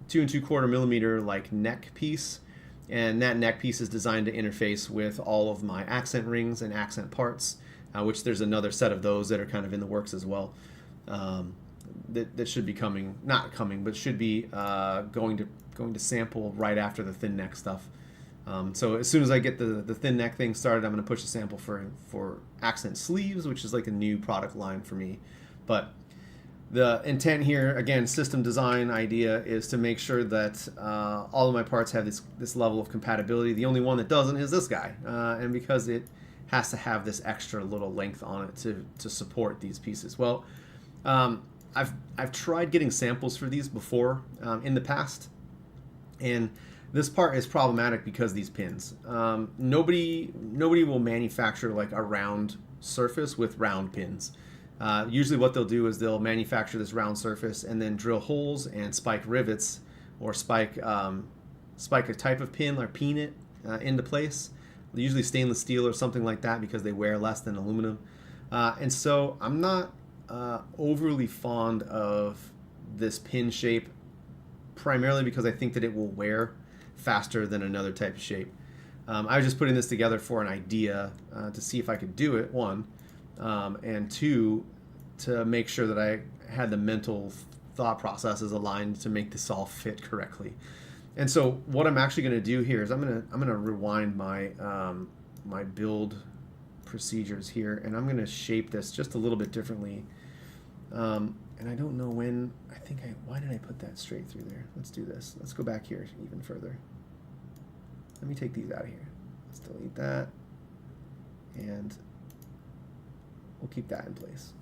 2 2/4 millimeter like neck piece. And that neck piece is designed to interface with all of my accent rings and accent parts, which there's another set of those that are kind of in the works as well. That should be coming, not coming, but should be going to sample right after the thin neck stuff. So as soon as I get the thin neck thing started, I'm going to push a sample for accent sleeves, which is like a new product line for me. But the intent here, again, system design idea, is to make sure that all of my parts have this level of compatibility. The only one that doesn't is this guy, and because it has to have this extra little length on it to support these pieces. Well, I've tried getting samples for these before in the past, and this part is problematic because these pins. Nobody will manufacture like a round surface with round pins. Usually what they'll do is they'll manufacture this round surface and then drill holes and spike rivets or spike a type of pin or pin it into place. Usually stainless steel or something like that because they wear less than aluminum. And so I'm not overly fond of this pin shape, primarily because I think that it will wear faster than another type of shape. I was just putting this together for an idea to see if I could do it, one, and two, to make sure that I had the mental thought processes aligned to make this all fit correctly. And so what I'm actually going to do here is I'm going to rewind my my build procedures here, and I'm going to shape this just a little bit differently. And I don't know when. Why did I put that straight through there? Let's do this. Let's go back here even further. Let me take these out of here. Let's delete that, and we'll keep that in place.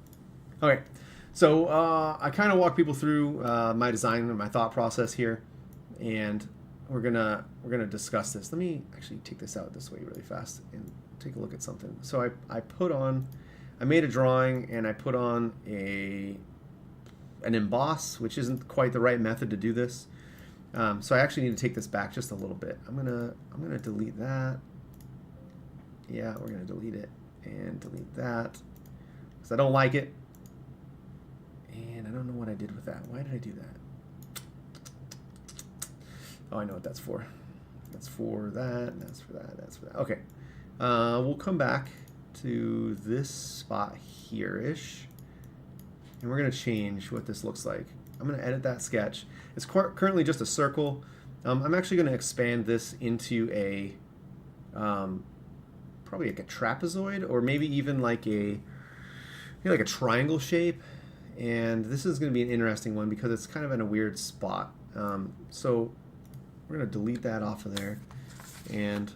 Okay, so I kind of walk people through my design and my thought process here, and we're gonna discuss this. Let me actually take this out this way really fast and take a look at something. So I made a drawing and I put on an emboss, which isn't quite the right method to do this. So I actually need to take this back just a little bit. I'm gonna delete that. Yeah, we're gonna delete it and delete that because I don't like it, and I don't know what I did with that. Why did I do that? Oh, I know what that's for. That's for that. That's for that. That's for that. Okay, we'll come back to this spot here-ish, and we're gonna change what this looks like. I'm gonna edit that sketch. It's currently just a circle. I'm actually gonna expand this into a probably like a trapezoid, or maybe even like a triangle shape. And this is gonna be an interesting one because it's kind of in a weird spot. So we're gonna delete that off of there and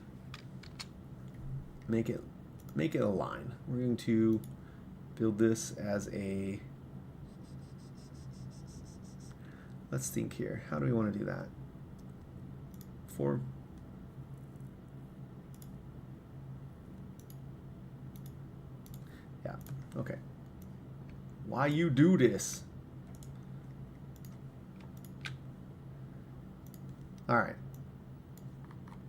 make it a line. We're going to build this as a, let's think here. How do we want to do that? Yeah, okay. Why you do this? All right.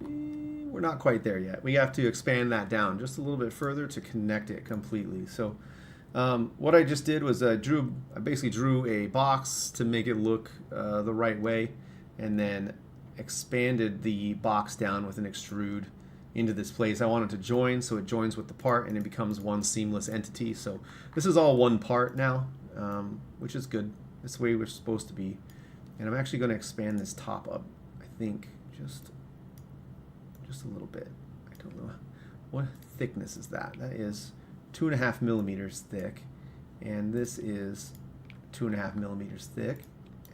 We're not quite there yet. We have to expand that down just a little bit further to connect it completely. So what I just did was I basically drew a box to make it look the right way, and then expanded the box down with an extrude into this place. I want it to join, so it joins with the part and it becomes one seamless entity. So this is all one part now, which is good. This is the way we're supposed to be. And I'm actually going to expand this top up, I think, just a little bit. I don't know what thickness is that. That is 2.5 millimeters thick, and this is 2.5 millimeters thick,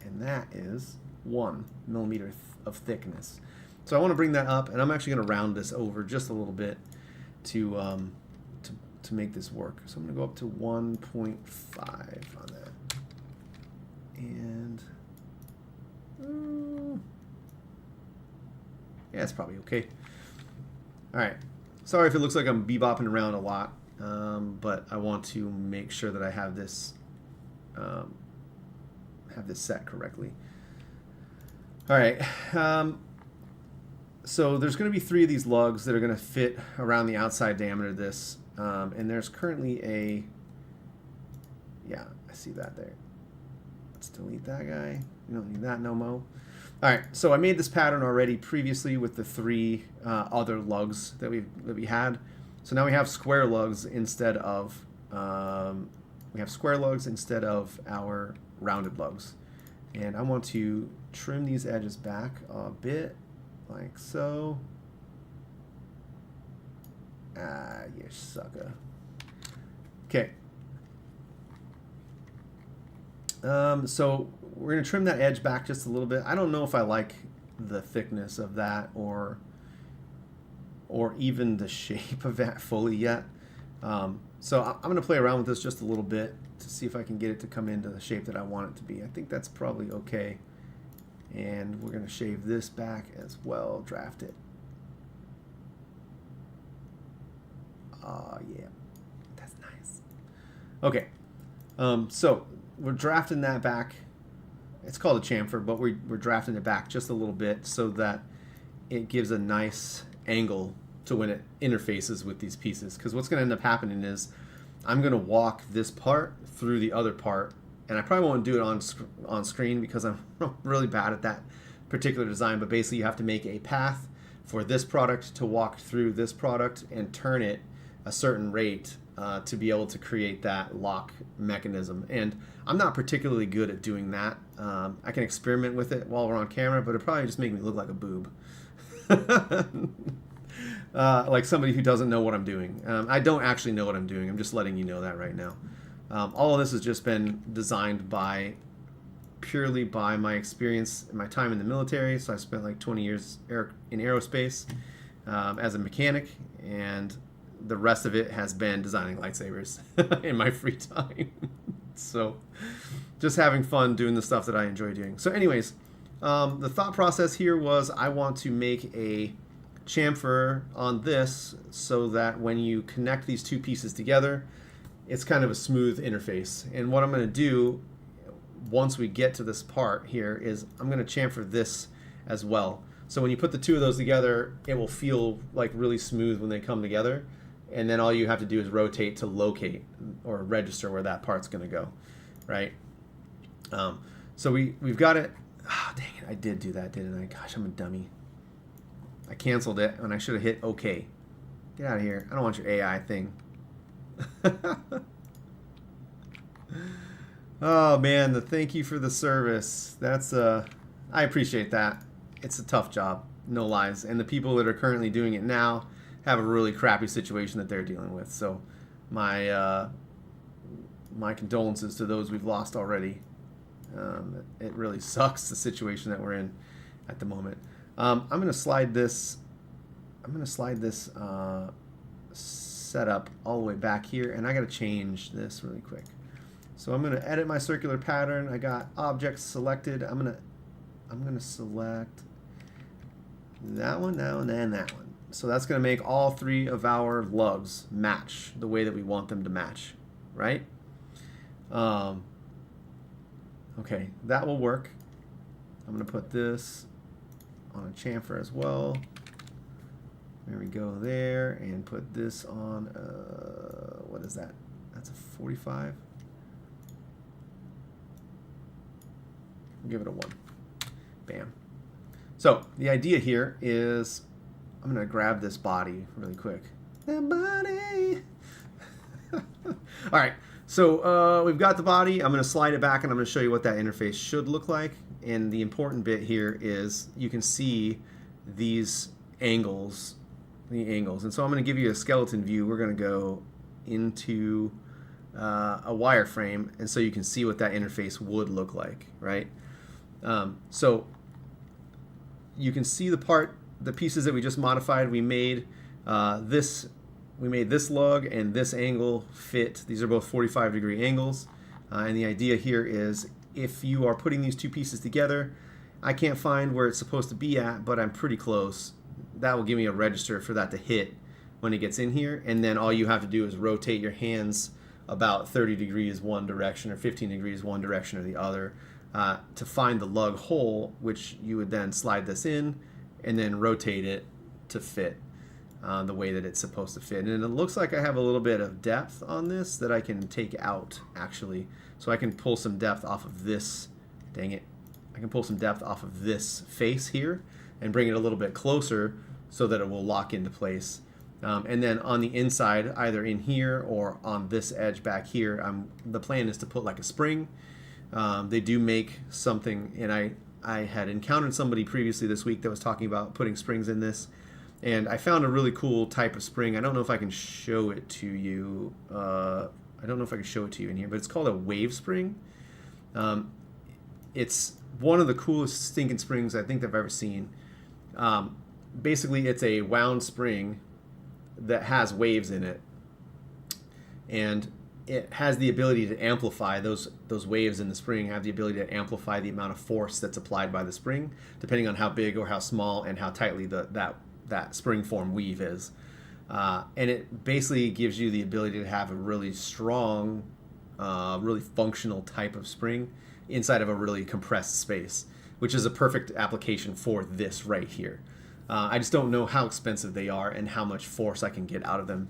and that is 1 millimeter of thickness. So I want to bring that up, and I'm actually going to round this over just a little bit to make this work. So I'm going to go up to 1.5 on that, and yeah, it's probably okay. All right. Sorry if it looks like I'm bebopping around a lot, but I want to make sure that I have this set correctly. All right. So there's going to be 3 of these lugs that are going to fit around the outside diameter of this, And there's currently a, yeah, I see that there. Let's delete that guy. We don't need that no mo. All right, so I made this pattern already previously with the 3 other lugs that we had. So now we have square lugs instead of our rounded lugs. And I want to trim these edges back a bit, like so. Ah, you sucker. Okay. So we're going to trim that edge back just a little bit. I don't know if I like the thickness of that or even the shape of that fully yet. So I'm going to play around with this just a little bit to see if I can get it to come into the shape that I want it to be. I think that's probably okay. And we're going to shave this back as well, draft it. Oh, yeah. That's nice. Okay. So we're drafting that back. It's called a chamfer, but we're drafting it back just a little bit so that it gives a nice angle to when it interfaces with these pieces. Because what's going to end up happening is I'm going to walk this part through the other part, and I probably won't do it on screen because I'm really bad at that particular design, but basically you have to make a path for this product to walk through this product and turn it a certain rate to be able to create that lock mechanism. And I'm not particularly good at doing that. I can experiment with it while we're on camera, but it'll probably just make me look like a boob. Like somebody who doesn't know what I'm doing. I don't actually know what I'm doing. I'm just letting you know that right now. All of this has just been designed purely by my experience and my time in the military. So I spent like 20 years in aerospace as a mechanic, and the rest of it has been designing lightsabers in my free time. So just having fun doing the stuff that I enjoy doing. So anyways, the thought process here was I want to make a chamfer on this so that when you connect these 2 pieces together, it's kind of a smooth interface. And what I'm going to do once we get to this part here is I'm going to chamfer this as well. So when you put the 2 of those together, it will feel like really smooth when they come together. And then all you have to do is rotate to locate or register where that part's going to go, right? So we've got it. Oh, dang it, I did do that, didn't I? Gosh, I'm a dummy. I canceled it when I should have hit OK. Get out of here. I don't want your AI thing. Oh, man, the thank you for the service. That's, I appreciate that. It's a tough job, no lies. And the people that are currently doing it now have a really crappy situation that they're dealing with. So my condolences to those we've lost already. It really sucks, the situation that we're in at the moment. I'm going to slide this setup all the way back here, and I got to change this really quick. So I'm going to edit my circular pattern. I got objects selected. I'm going to select that one now and then that one. So that's going to make all 3 of our lugs match the way that we want them to match, right? Okay, that will work. I'm going to put this on a chamfer as well. There we go there, and put this on, what is that? That's a 45. We'll give it a 1. Bam. So the idea here is I'm going to grab this body really quick. That body. All right, so we've got the body. I'm going to slide it back, and I'm going to show you what that interface should look like. And the important bit here is you can see these angles, And so I'm going to give you a skeleton view. We're going to go into a wireframe, and so you can see what that interface would look like, right? So you can see the pieces that we just modified. We made this lug and this angle fit. These are both 45-degree angles. And the idea here is if you are putting these 2 pieces together, I can't find where it's supposed to be at, but I'm pretty close. That will give me a register for that to hit when it gets in here. And then all you have to do is rotate your hands about 30 degrees one direction or 15 degrees one direction or the other to find the lug hole, which you would then slide this in and then rotate it to fit. the way that it's supposed to fit. And it looks like I have a little bit of depth on this that I can take out, actually. So I can pull some depth off of this. Dang it. I can pull some depth off of this face here and bring it a little bit closer so that it will lock into place. And then on the inside, either in here or on this edge back here, the plan is to put like a spring. They do make something, and I had encountered somebody previously this week that was talking about putting springs in this. And I found a really cool type of spring. I don't know if I can show it to you. I don't know if I can show it to you in here, but it's called a wave spring. It's one of the coolest stinking springs I think I've ever seen. Basically, it's a wound spring that has waves in it, and it has the ability to amplify those waves in the spring. Have the ability to amplify the amount of force that's applied by the spring, depending on how big or how small and how tightly that spring form weave is. And it basically gives you the ability to have a really strong, really functional type of spring inside of a really compressed space, which is a perfect application for this right here. I just don't know how expensive they are and how much force I can get out of them,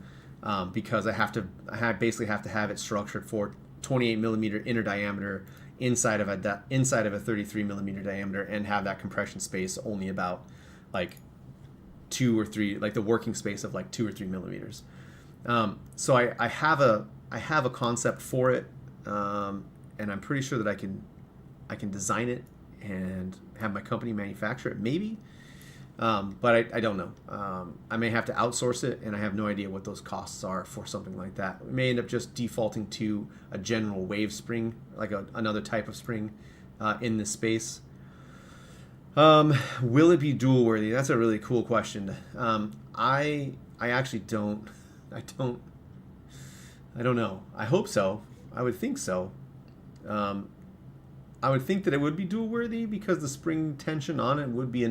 because I basically have to have it structured for 28 millimeter inner diameter inside of a 33 millimeter diameter, and have that compression space only about like 2 or 3, like the working space of like 2 or 3 millimeters. So I have a concept for it, and I'm pretty sure that I can design it and have my company manufacture it, maybe. But I don't know. I may have to outsource it, and I have no idea what those costs are for something like that. We may end up just defaulting to a general wave spring, like another type of spring in this space. Will it be dual worthy? That's a really cool question. I actually don't. I don't know. I hope so. I would think so. I would think that it would be dual worthy because the spring tension on it would be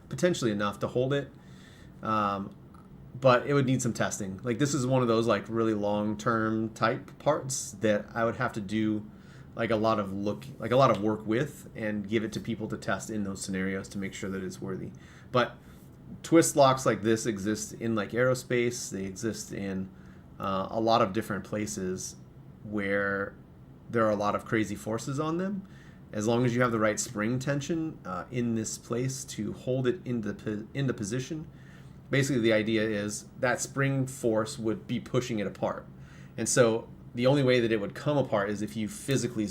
potentially enough to hold it. But it would need some testing. Like, this is one of those like really long-term type parts that I would have to do like a lot of work with and give it to people to test in those scenarios to make sure that it's worthy. But twist locks like this exist in like aerospace. They exist in a lot of different places where there are a lot of crazy forces on them. As long as you have the right spring tension in this place to hold it into position, basically the idea is that spring force would be pushing it apart. And so the only way that it would come apart is if you physically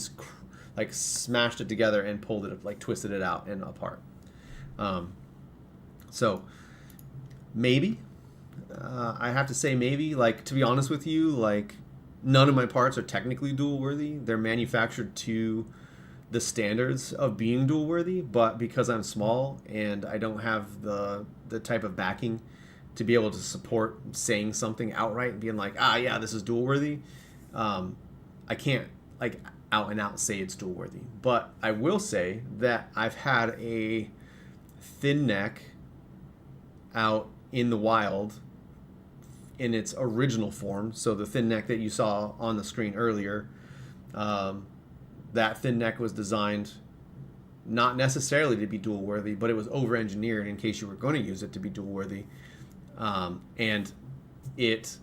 like smashed it together and pulled it, like twisted it out and apart. So maybe, I have to say maybe, like, to be honest with you, like, none of my parts are technically dual worthy. They're manufactured to the standards of being dual worthy, but because I'm small and I don't have the type of backing to be able to support saying something outright and being like, yeah, this is dual worthy, I can't like out and out say it's dual worthy. But I will say that I've had a thin neck out in the wild in its original form. So the thin neck that you saw on the screen earlier, that thin neck was designed not necessarily to be dual worthy, but it was over engineered in case you were going to use it to be dual worthy. And it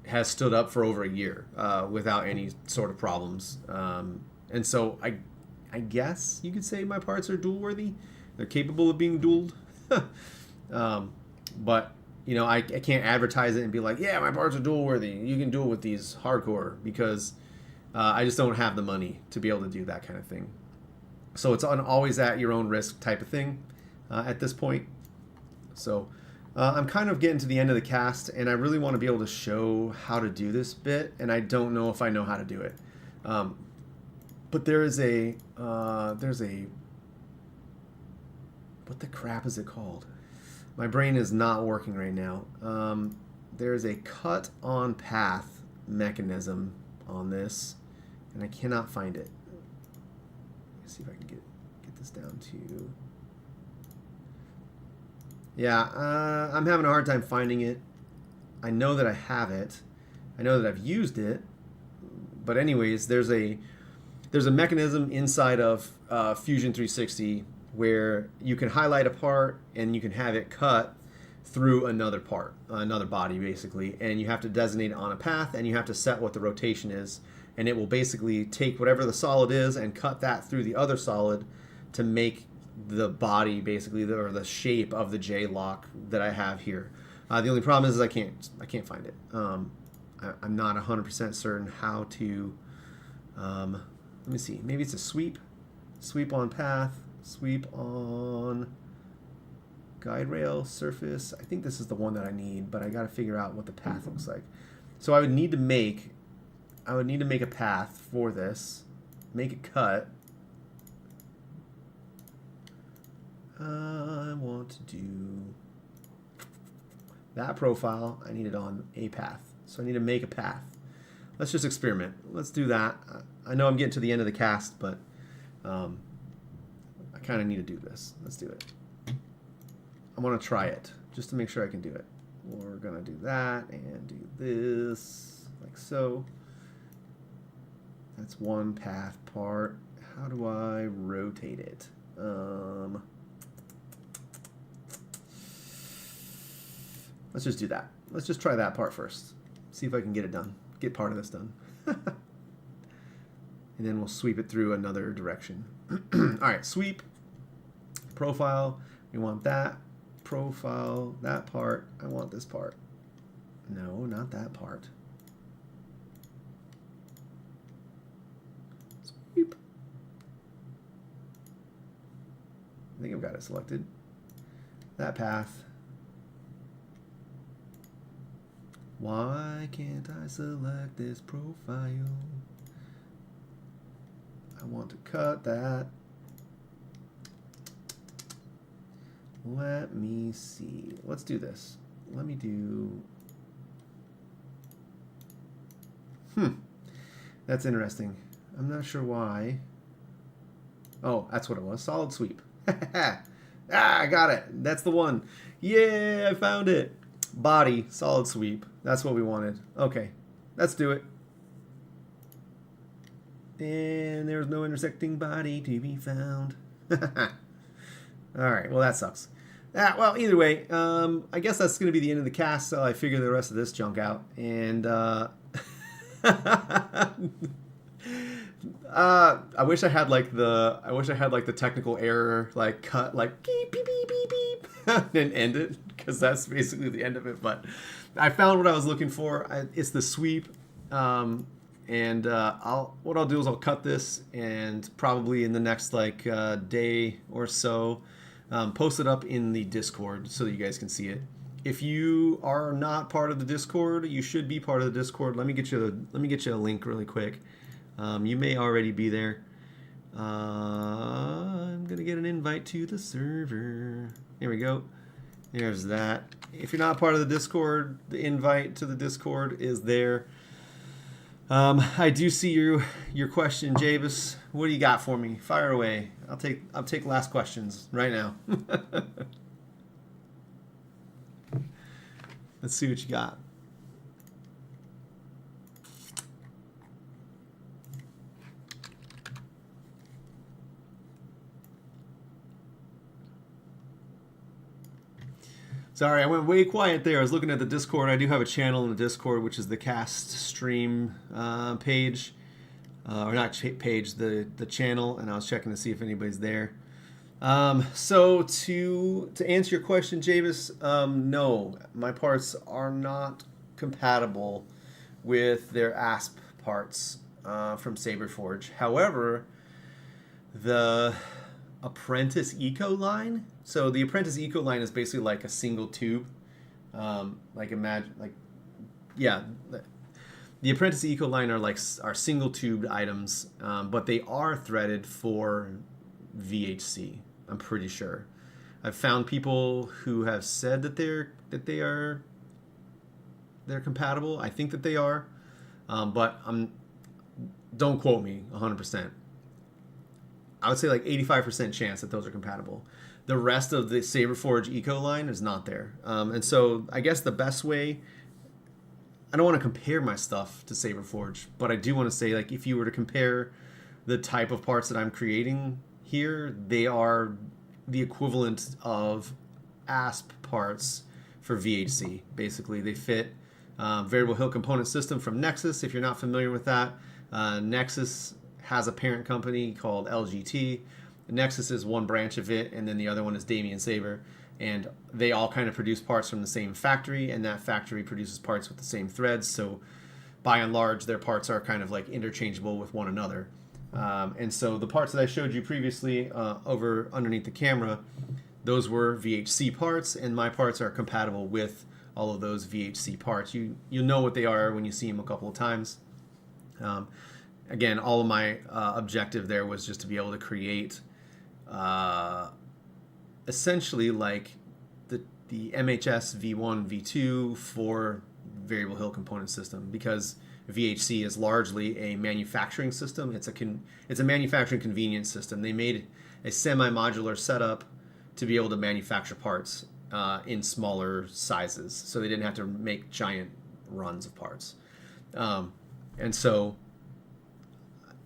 has stood up for over a year without any sort of problems. And so I guess you could say my parts are dual worthy. They're capable of being dualed. But you know, I can't advertise it and be like, yeah, my parts are dual worthy. You can dual with these hardcore, because I just don't have the money to be able to do that kind of thing. So it's an always at your own risk type of thing at this point. So I'm kind of getting to the end of the cast, and I really want to be able to show how to do this bit, and I don't know if I know how to do it. But there's a what the crap is it called? My brain is not working right now. There's a cut on path mechanism on this, and I cannot find it. Let's see if I can get this down to... Yeah, I'm having a hard time finding it. I know that I have it. I know that I've used it. But anyways, there's a mechanism inside of Fusion 360 where you can highlight a part and you can have it cut through another part, another body basically, and you have to designate it on a path, and you have to set what the rotation is, and it will basically take whatever the solid is and cut that through the other solid to make the body basically, or the shape of the J lock that I have here. The only problem is I can't find it. I'm not 100% certain how to. Let me see. Maybe it's a sweep on path, sweep on guide rail surface. I think this is the one that I need, but I got to figure out what the path looks like. So I would need to make a path for this, make it cut. I want to do that profile. I need it on a path, so I need to make a path. Let's just experiment. Let's do that. I know I'm getting to the end of the cast, but I kind of need to do this. Let's do it. I want to try it just to make sure I can do it. We're gonna do that and do this like so. That's one path part. How do I rotate it? Let's just do that. Let's just try that part first. See if I can get it done. Get part of this done. And then we'll sweep it through another direction. All right, sweep, profile. We want that profile, that part. I want this part. No, not that part. Sweep. I think I've got it selected. That path. Why can't I select this profile? I want to cut that. Let me see. Let's do this. Let me do... That's interesting. I'm not sure why. Oh, that's what it was. Solid sweep. I got it. That's the one. Yeah, I found it. Body, solid sweep. That's what we wanted. Okay, let's do it. And there's no intersecting body to be found. Alright, well that sucks. Well, either way, I guess that's going to be the end of the cast, so I figure the rest of this junk out. And I wish I had like the technical error like cut like beep beep beep beep beep and end it, because that's basically the end of it. But I found what I was looking for. It's the sweep. And what I'll do is I'll cut this, and probably in the next like day or so, post it up in the Discord so that you guys can see it. If you are not part of the Discord, you should be part of the Discord. Let me get you a link really quick. You may already be there. I'm gonna get an invite to the server. There we go. There's that. If you're not part of the Discord, the invite to the Discord is there. I do see your question, Javis. What do you got for me? Fire away. I'll take last questions right now. Let's see what you got. Sorry, I went way quiet there. I was looking at the Discord. I do have a channel in the Discord, which is the cast stream page. Or not page, the channel. And I was checking to see if anybody's there. So to answer your question, Javis, no. My parts are not compatible with their ASP parts from Saber Forge. However, the Apprentice Eco line... So the Apprentice Eco line is basically like a single tube. The Apprentice Eco line are single tubed items, but they are threaded for VHC. I'm pretty sure. I've found people who have said that they're compatible. I think that they are, but don't quote me 100%. I would say like 85% chance that those are compatible. The rest of the Saber Forge Eco line is not there. And so I guess the best way, I don't want to compare my stuff to Saber Forge, but I do want to say, like, if you were to compare the type of parts that I'm creating here, they are the equivalent of ASP parts for VHC. Basically, they fit variable hill component system from Nexus. If you're not familiar with that, Nexus has a parent company called LGT. Nexus is one branch of it, and then the other one is Damien Saber, and they all kind of produce parts from the same factory, and that factory produces parts with the same threads. So by and large, their parts are kind of like interchangeable with one another. And so the parts that I showed you previously over underneath the camera, those were VHC parts, and my parts are compatible with all of those VHC parts. You'll know what they are when you see them a couple of times. Again, all of my objective there was just to be able to create essentially like the MHS V1, V2 for variable hill component system, because VHC is largely a manufacturing system. It's a manufacturing convenience system. They made a semi-modular setup to be able to manufacture parts in smaller sizes, so they didn't have to make giant runs of parts. And so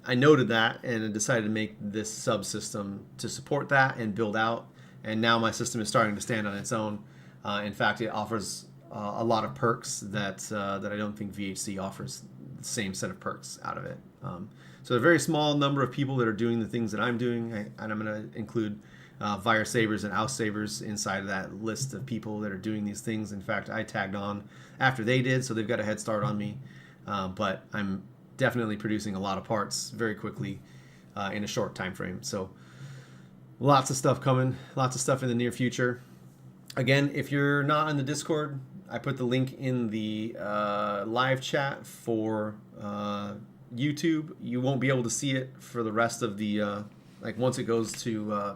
I noted that and decided to make this subsystem to support that and build out. And now my system is starting to stand on its own. In fact, it offers a lot of perks that I don't think VHC offers the same set of perks out of it. So a very small number of people that are doing the things that I'm doing, and I'm going to include Vire Sabers and Oust Sabers inside of that list of people that are doing these things. In fact, I tagged on after they did, so they've got a head start on me. But I'm definitely producing a lot of parts very quickly in a short time frame. So lots of stuff coming, lots of stuff in the near future. Again, if you're not on the Discord, I put the link in the live chat for YouTube. You won't be able to see it for the rest of the once it goes to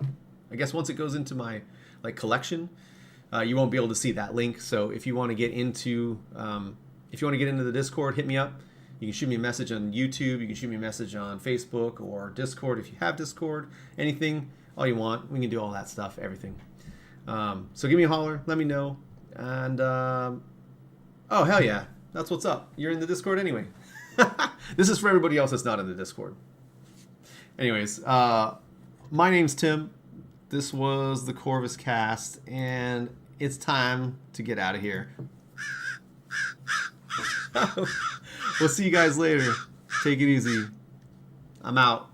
once it goes into my collection, you won't be able to see that link. So if you want to get into the Discord, hit me up. You can shoot me a message on YouTube. You can shoot me a message on Facebook or Discord if you have Discord. Anything, all you want. We can do all that stuff, everything. So give me a holler. Let me know. And, oh, hell yeah. That's what's up. You're in the Discord anyway. This is for everybody else that's not in the Discord. Anyways, my name's Tim. This was the Corvus Cast, and it's time to get out of here. We'll see you guys later. Take it easy. I'm out.